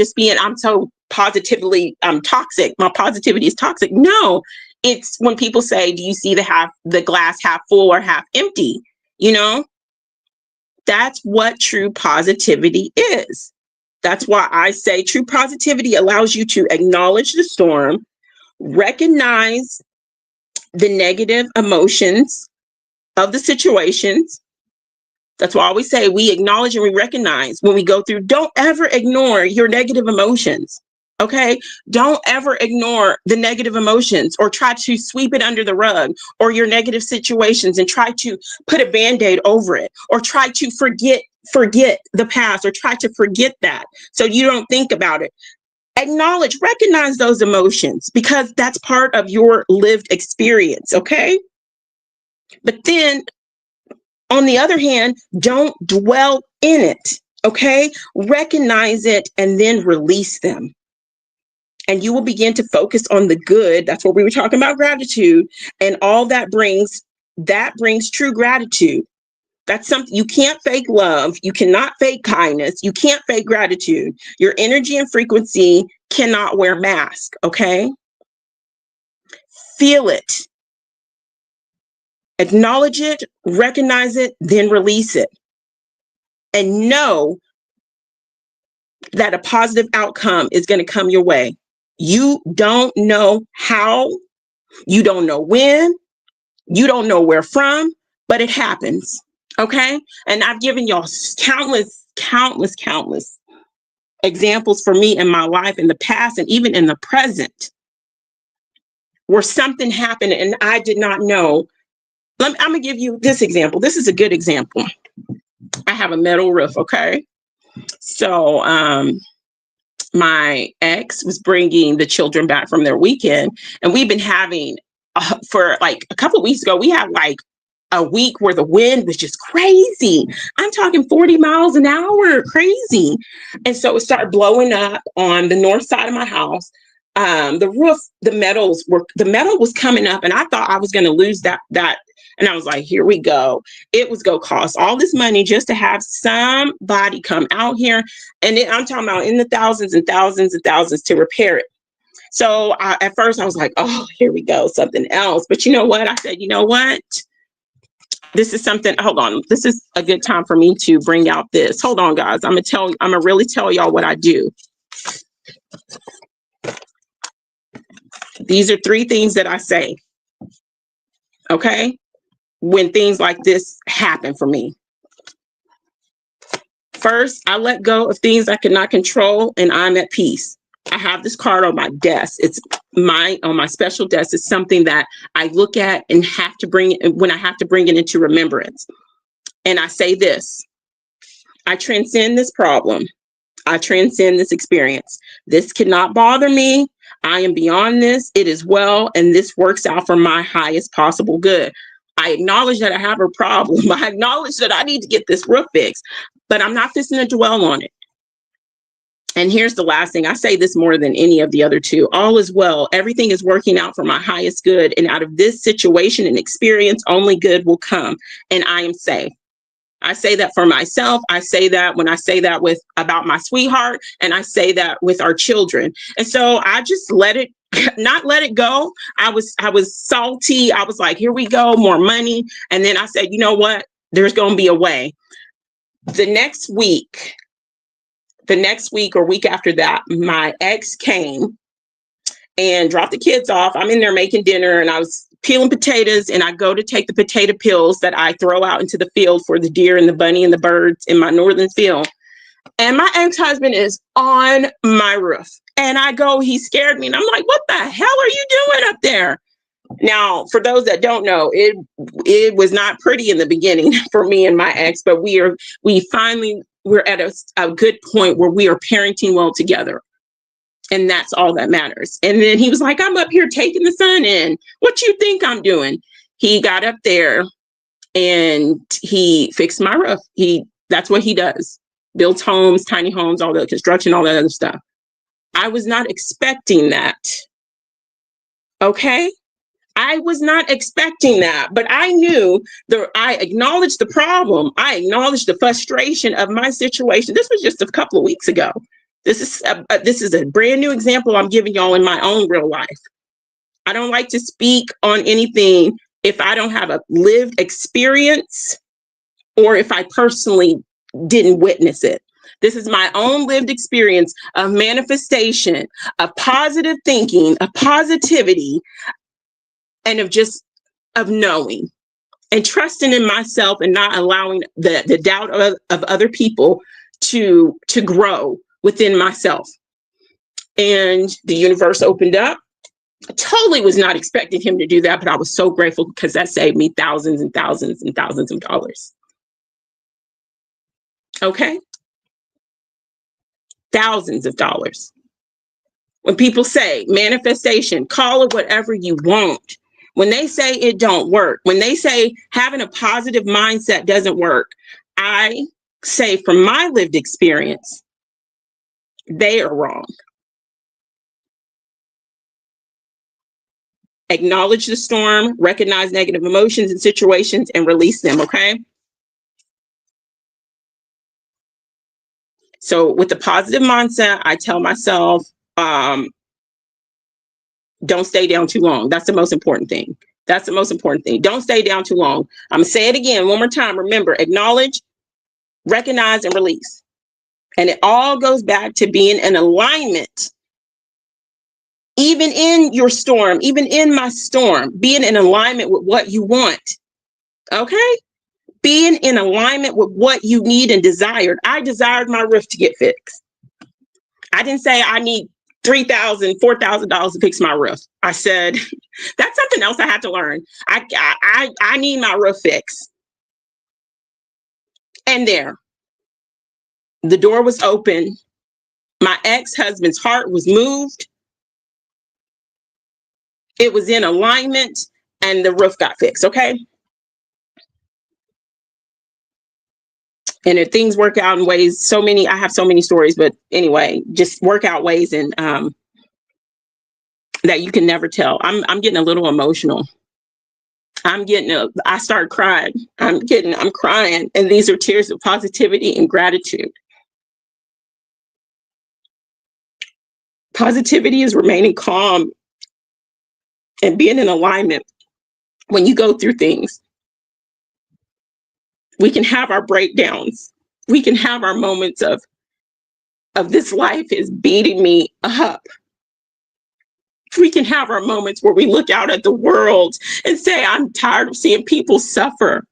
so positively toxic. My positivity is toxic. No. It's when people say, do you see the glass half full or half empty? You know, that's what true positivity is. That's why I say true positivity allows you to acknowledge the storm, recognize the negative emotions of the situations. That's why I always say we acknowledge and we recognize when we go through. Don't ever ignore your negative emotions. Okay, don't ever ignore the negative emotions or try to sweep it under the rug, or your negative situations, and try to put a Band-Aid over it, or try to forget the past, or try to forget that so you don't think about it. Acknowledge, recognize those emotions, because that's part of your lived experience. Okay, but then on the other hand, don't dwell in it. Okay, recognize it and then release them. And you will begin to focus on the good. That's what we were talking about, gratitude. And all that brings true gratitude. That's something you can't fake love. You cannot fake kindness. You can't fake gratitude. Your energy and frequency cannot wear mask. Okay. feel it, acknowledge it, recognize it, then release it. And know that a positive outcome is going to come your way. You don't know how, you don't know when, you don't know where from, but it happens. Okay? And I've given y'all countless examples for me in my life in the past and even in the present where something happened and I did not know. I'm going to give you this example. This is a good example. I have a metal roof, okay? So my ex was bringing the children back from their weekend, and we've been having, for like a couple of weeks ago, we had like a week where the wind was just crazy. I'm talking 40 miles an hour, crazy. And so it started blowing up on the north side of my house. The roof, the metal was coming up, and I thought I was going to lose that. And I was like, here we go. It was going to cost all this money just to have somebody come out here. And I'm talking about in the thousands and thousands and thousands to repair it. So at first I was like, oh, here we go, something else. But you know what? I said, you know what? This is something, hold on. This is a good time for me to bring out this. Hold on, guys. I'm gonna really tell y'all what I do. These are 3 things that I say. Okay? When things like this happen for me. First, I let go of things I cannot control and I'm at peace. I have this card on my desk. It's on my special desk. It's something that I look at and have to bring it when I have to bring it into remembrance. And I say this: I transcend this problem. I transcend this experience. This cannot bother me. I am beyond this. It is well, and this works out for my highest possible good. I acknowledge that I have a problem. I acknowledge that I need to get this roof fixed, but I'm not fixing to dwell on it. And here's the last thing. I say this more than any of the other 2. All is well. Everything is working out for my highest good. And out of this situation and experience, only good will come. And I am safe. I say that for myself. I say that when I say that about my sweetheart, and I say that with our children. And so I just not let it go. I was salty. I was like, here we go, more money. And then I said, you know what? There's going to be a way. The next week or week after that, my ex came and dropped the kids off. I'm in there making dinner, and I was peeling potatoes, and I go to take the potato peels that I throw out into the field for the deer and the bunny and the birds in my northern field. And my ex-husband is on my roof. And I go, he scared me. And I'm like, what the hell are you doing up there? Now, for those that don't know, it was not pretty in the beginning for me and my ex, but we're at a good point where we are parenting well together. And that's all that matters. And then he was like, I'm up here taking the sun in. What you think I'm doing? He got up there and he fixed my roof. That's what he does. Builds homes, tiny homes, all the construction, all that other stuff. I was not expecting that. Okay? I was not expecting that, but I knew I acknowledged the problem. I acknowledged the frustration of my situation. This was just a couple of weeks ago. This is a brand new example I'm giving y'all in my own real life. I don't like to speak on anything if I don't have a lived experience or if I personally didn't witness it. This is my own lived experience of manifestation, of positive thinking, of positivity, and of knowing and trusting in myself and not allowing the doubt of other people to grow within myself. And the universe opened up. I totally was not expecting him to do that, but I was so grateful because that saved me thousands and thousands and thousands of dollars. Okay? Thousands of dollars. When people say manifestation, call it whatever you want. When they say it don't work, when they say having a positive mindset doesn't work, I say from my lived experience, they are wrong. Acknowledge the storm, recognize negative emotions and situations, and release them, okay? So with the positive mindset, I tell myself, Don't stay down too long. That's the most important thing. That's the most important thing. Don't stay down too long. I'm going to say it again one more time. Remember, acknowledge, recognize, and release. And it all goes back to being in alignment. Even in your storm, even in my storm, being in alignment with what you want. Okay? Being in alignment with what you need and desired. I desired my roof to get fixed. I didn't say I need $3,000, $4,000 to fix my roof. I said, that's something else I had to learn. I need my roof fixed. And there, the door was open. My ex-husband's heart was moved. It was in alignment, and the roof got fixed, okay? And if things work out in ways, I have so many stories, but anyway, just work out ways and that you can never tell. I'm getting a little emotional. I start crying. I'm crying. And these are tears of positivity and gratitude. Positivity is remaining calm and being in alignment when you go through things. We can have our breakdowns. We can have our moments of this life is beating me up. We can have our moments where we look out at the world and say, I'm tired of seeing people suffer.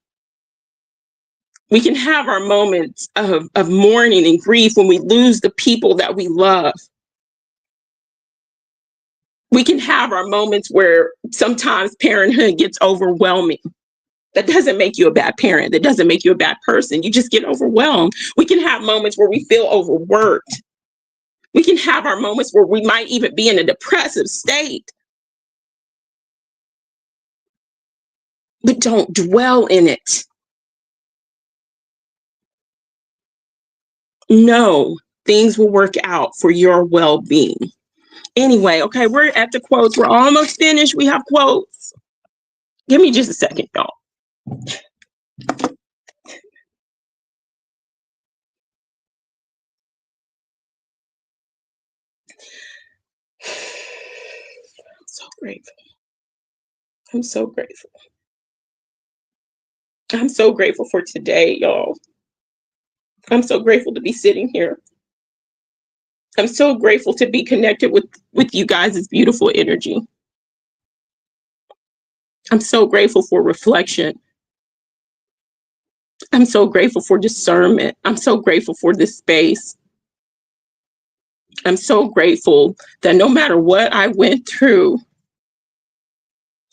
We can have our moments of mourning and grief when we lose the people that we love. We can have our moments where sometimes parenthood gets overwhelming. That doesn't make you a bad parent. That doesn't make you a bad person. You just get overwhelmed. We can have moments where we feel overworked. We can have our moments where we might even be in a depressive state. But don't dwell in it. No, things will work out for your well-being. Anyway, okay, we're at the quotes. We're almost finished. We have quotes. Give me just a second, y'all. I'm so grateful. I'm so grateful. I'm so grateful for today, y'all. I'm so grateful to be sitting here. I'm so grateful to be connected with you guys' beautiful energy. I'm so grateful for reflection. I'm so grateful for discernment. I'm so grateful for this space. I'm so grateful that no matter what I went through,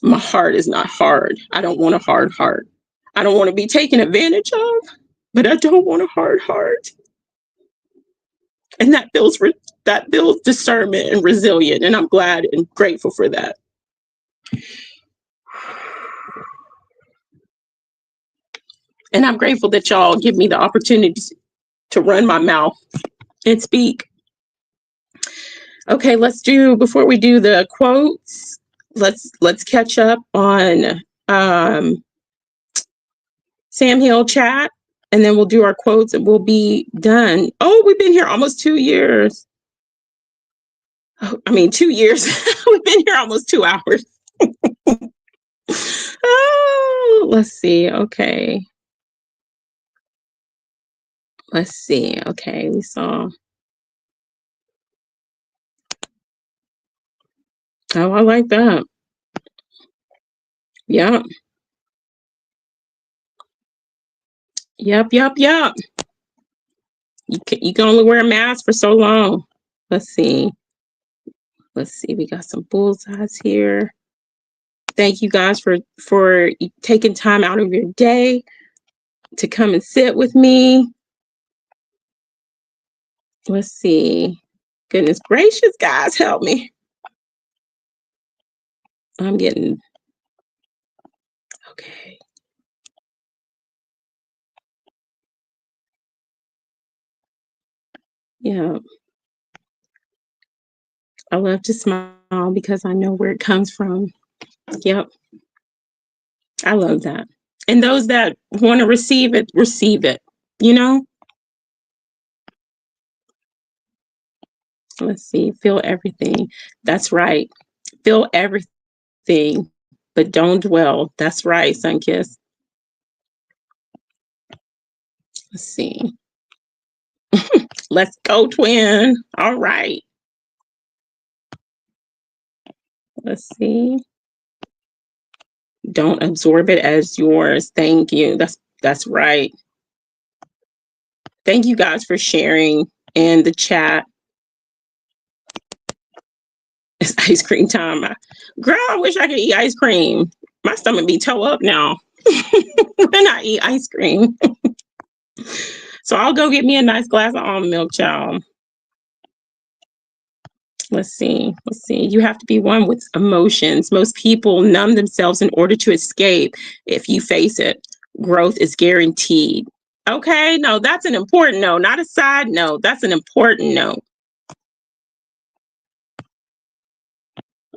my heart is not hard. I don't want a hard heart. I don't want to be taken advantage of, but I don't want a hard heart. And that builds discernment and resilience, and I'm glad and grateful for that. And I'm grateful that y'all give me the opportunity to run my mouth and speak. Okay, before we do the quotes, let's catch up on Sam Hill chat, and then we'll do our quotes and we'll be done. Oh, we've been here almost 2 years. Oh, I mean, 2 years. We've been here almost 2 hours. Oh, let's see. Okay. Let's see. Okay, we saw. Oh, I like that. Yep. Yep. You can only wear a mask for so long. Let's see. We got some bullseyes here. Thank you guys for taking time out of your day to come and sit with me. Let's see. Goodness gracious, guys, help me. I'm getting okay. Yeah. I love to smile because I know where it comes from. Yep. I love that. And those that want to receive it, you know? Let's see. Feel everything. That's right. feel everything, but don't dwell. That's right, Sunkiss. Let's see. Let's go, twin. All right. Let's see. Don't absorb it as yours. Thank you. That's right. Thank you guys for sharing in the chat. It's ice cream time. Girl, I wish I could eat ice cream. My stomach be toe up now when I eat ice cream. So I'll go get me a nice glass of almond milk, child. Let's see. You have to be one with emotions. Most people numb themselves in order to escape. If you face it, growth is guaranteed. Okay, no, that's an important no, not a side note. That's an important note.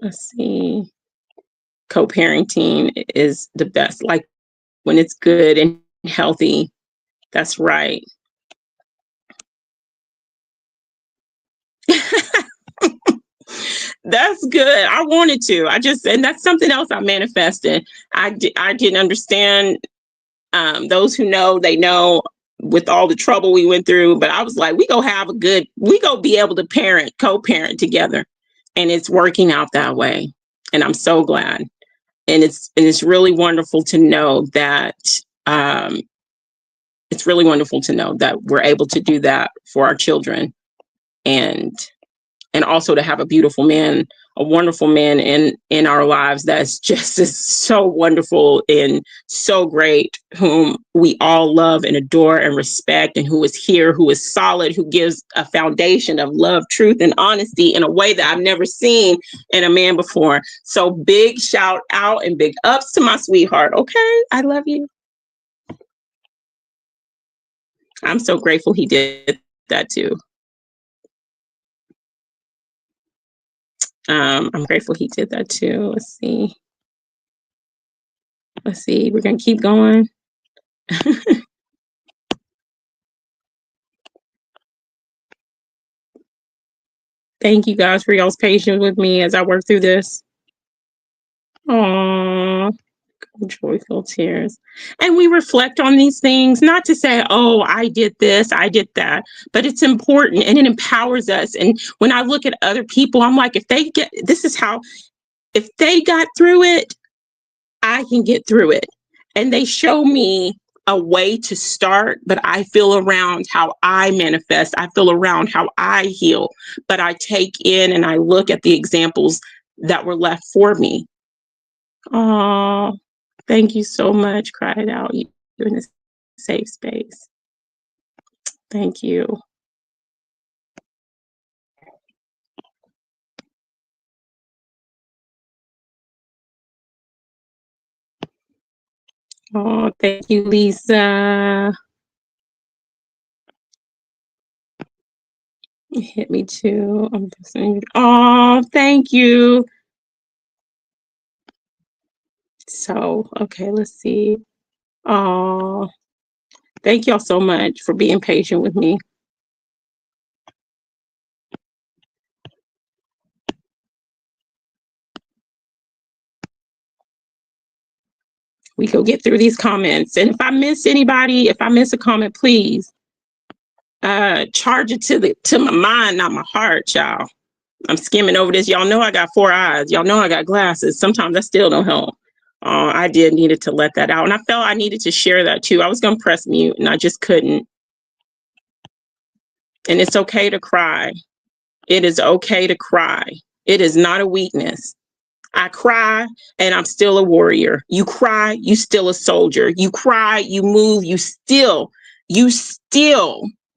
Let's see. Co-parenting is the best, like when it's good and healthy. That's right. That's good. I wanted to. And that's something else I manifested. I didn't understand. Those who know, they know with all the trouble we went through, but I was like, we go be able to co-parent together. And it's working out that way. And I'm so glad. And it's really wonderful to know that, we're able to do that for our children, and also to have a beautiful man, a wonderful man in our lives that's just is so wonderful and so great, whom we all love and adore and respect, and who is here, who is solid, who gives a foundation of love, truth, and honesty in a way that I've never seen in a man before. So big shout out and big ups to my sweetheart. Okay, I love you. I'm so grateful he did that too. I'm grateful he did that too. Let's see. We're going to keep going. Thank you guys for y'all's patience with me as I work through this. Aww. Joyful tears. And we reflect on these things, not to say, oh, I did this, I did that, but it's important and it empowers us. And when I look at other people, I'm like, if they got through it, I can get through it. And they show me a way to start, but I feel around how I manifest. I feel around how I heal, but I take in and I look at the examples that were left for me. Oh, thank you so much. Cried out. You're in a safe space. Thank you. Oh, thank you, Lisa. It hit me too. Oh, thank you. So, okay, let's see. Oh, thank y'all so much for being patient with me. We go get through these comments. And if I miss anybody, if I miss a comment, please charge it to my mind, not my heart, y'all. I'm skimming over this. Y'all know I got 4 eyes. Y'all know I got glasses. Sometimes I still don't help. I needed to let that out. And I felt I needed to share that too. I was going to press mute and I just couldn't. And it's okay to cry. It is okay to cry. It is not a weakness. I cry and I'm still a warrior. You cry, you still a soldier. You cry, you move, you still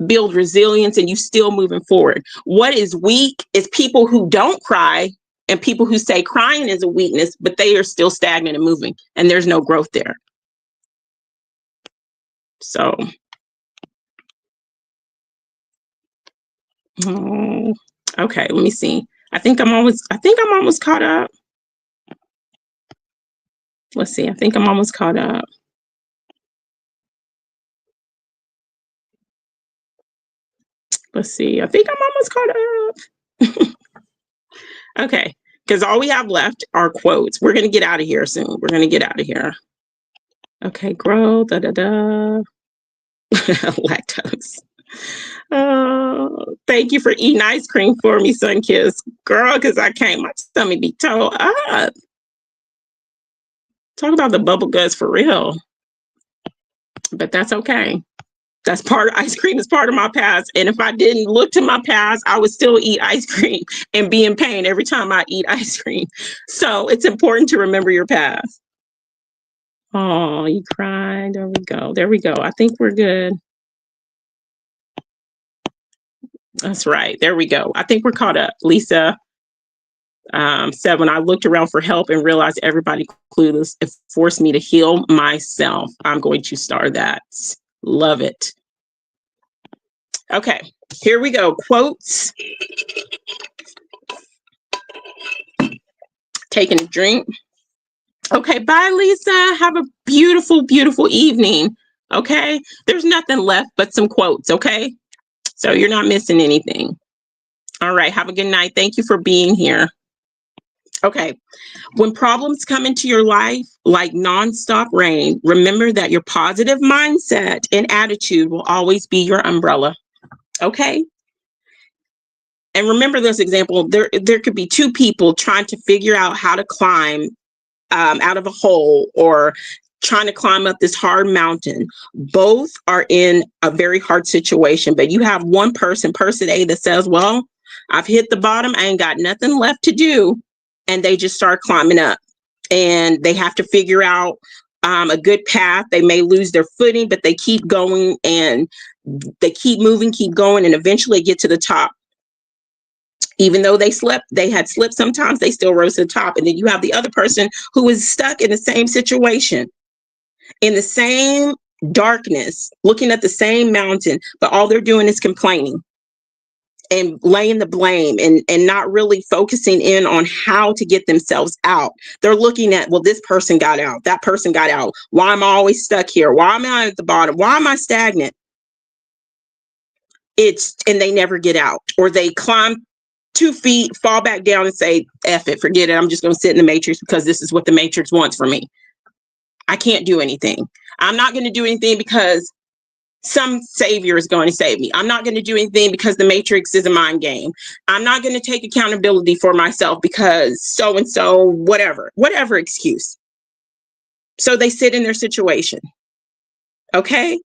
build resilience, and you still moving forward. What is weak is people who don't cry and people who say crying is a weakness, but they are still stagnant and moving, and there's no growth there. So, okay, let me see. I think I'm almost caught up. Let's see. I think I'm almost caught up. Let's see. I think I'm almost caught up. Okay. because all we have left are quotes. We're going to get out of here soon. We're going to get out of here. Okay, grow, da da da. Lactose. Oh, thank you for eating ice cream for me, Sunkiss. Girl, because I can't, my stomach be toe up. Talk about the bubble guts for real. But that's okay. That's ice cream is part of my past. And if I didn't look to my past, I would still eat ice cream and be in pain every time I eat ice cream. So it's important to remember your past. Oh, you cried. There we go. There we go. I think we're good. That's right. There we go. I think we're caught up. Lisa said, when I looked around for help and realized everybody clueless, it forced me to heal myself. I'm going to star that. Love it. Okay, here we go. Quotes. Taking a drink. Okay, bye, Lisa. Have a beautiful, beautiful evening. Okay, there's nothing left but some quotes. Okay, so you're not missing anything. All right, have a good night. Thank you for being here. Okay, when problems come into your life like nonstop rain, remember that your positive mindset and attitude will always be your umbrella. Okay? And remember this example, there could be two people trying to figure out how to climb out of a hole or trying to climb up this hard mountain. Both are in a very hard situation, but you have one person A, that says, well, I've hit the bottom. I ain't got nothing left to do. And they just start climbing up and they have to figure out a good path. They may lose their footing, but they keep going and they keep moving, keep going, and eventually get to the top. Even though they had slipped sometimes, they still rose to the top. And then you have the other person who is stuck in the same situation, in the same darkness, looking at the same mountain, but all they're doing is complaining and laying the blame and not really focusing in on how to get themselves out. They're looking at, well, this person got out, that person got out. Why am I always stuck here? Why am I at the bottom? Why am I stagnant? And they never get out, or they climb 2 feet, fall back down and say, F it, forget it. I'm just going to sit in the matrix because this is what the matrix wants for me. I can't do anything. I'm not going to do anything because some savior is going to save me. I'm not going to do anything because the matrix is a mind game. I'm not going to take accountability for myself because so-and-so, whatever excuse. So they sit in their situation. Okay.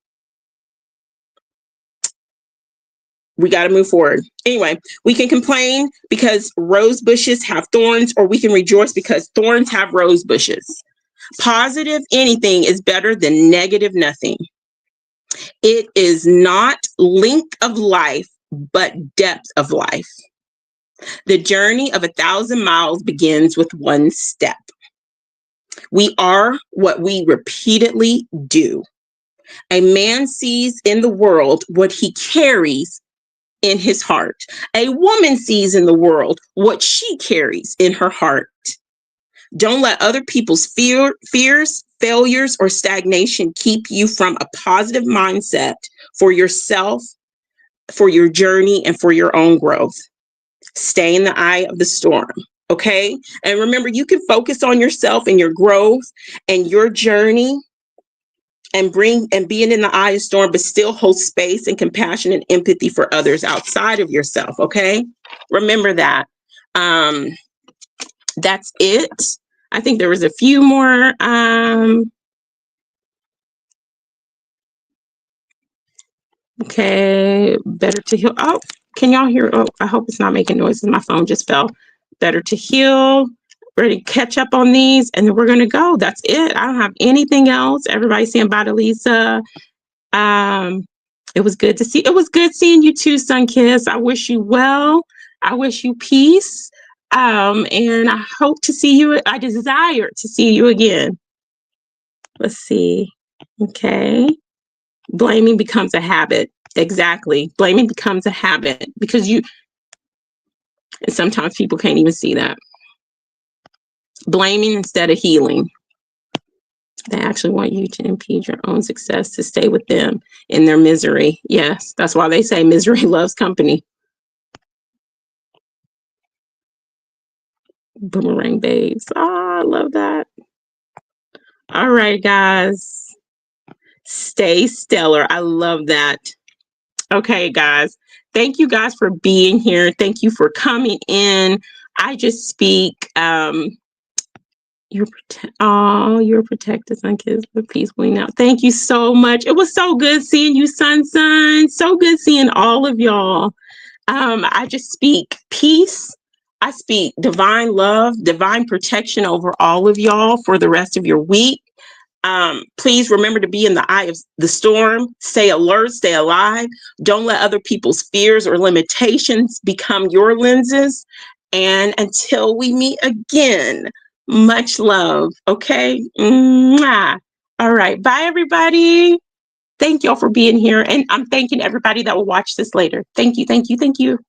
We got to move forward. Anyway, we can complain because rose bushes have thorns, or we can rejoice because thorns have rose bushes. Positive anything is better than negative nothing. It is not length of life, but depth of life. The journey of 1,000 miles begins with one step. We are what we repeatedly do. A man sees in the world what he carries in his heart. A woman sees in the world what she carries in her heart. Don't let other people's fears, failures, or stagnation keep you from a positive mindset for yourself, for your journey, and for your own growth. Stay in the eye of the storm, okay? And remember, you can focus on yourself and your growth and your journey and being in the eye of the storm, but still hold space and compassion and empathy for others outside of yourself, okay? Remember that. That's it. I think there was a few more. Okay, better to heal. Oh, can y'all hear? Oh, I hope it's not making noises. My phone just fell. Better to heal. Ready to catch up on these, and then we're gonna go. That's it. I don't have anything else. Everybody's saying bye to Lisa. It was good to see. It was good seeing you too, Sunkiss. I wish you well. I wish you peace. And I hope to see you. I desire to see you again. Let's see. Okay. Blaming becomes a habit. Exactly. Blaming becomes a habit because sometimes people can't even see that. Blaming instead of healing. They actually want you to impede your own success, to stay with them in their misery. Yes, that's why they say misery loves company. Boomerang babes. Ah, I love that. All right, guys. Stay stellar. I love that. Okay, guys. Thank you guys for being here. Thank you for coming in. I just speak you're protected, son, kids live peacefully now. Thank you so much. It was so good seeing you, son. So good seeing all of y'all. I just speak peace. I speak divine love, divine protection over all of y'all for the rest of your week. Please remember to be in the eye of the storm. Stay alert, stay alive. Don't let other people's fears or limitations become your lenses. And until we meet again, much love. Okay. Mwah. All right. Bye, everybody. Thank y'all for being here. And I'm thanking everybody that will watch this later. Thank you. Thank you. Thank you.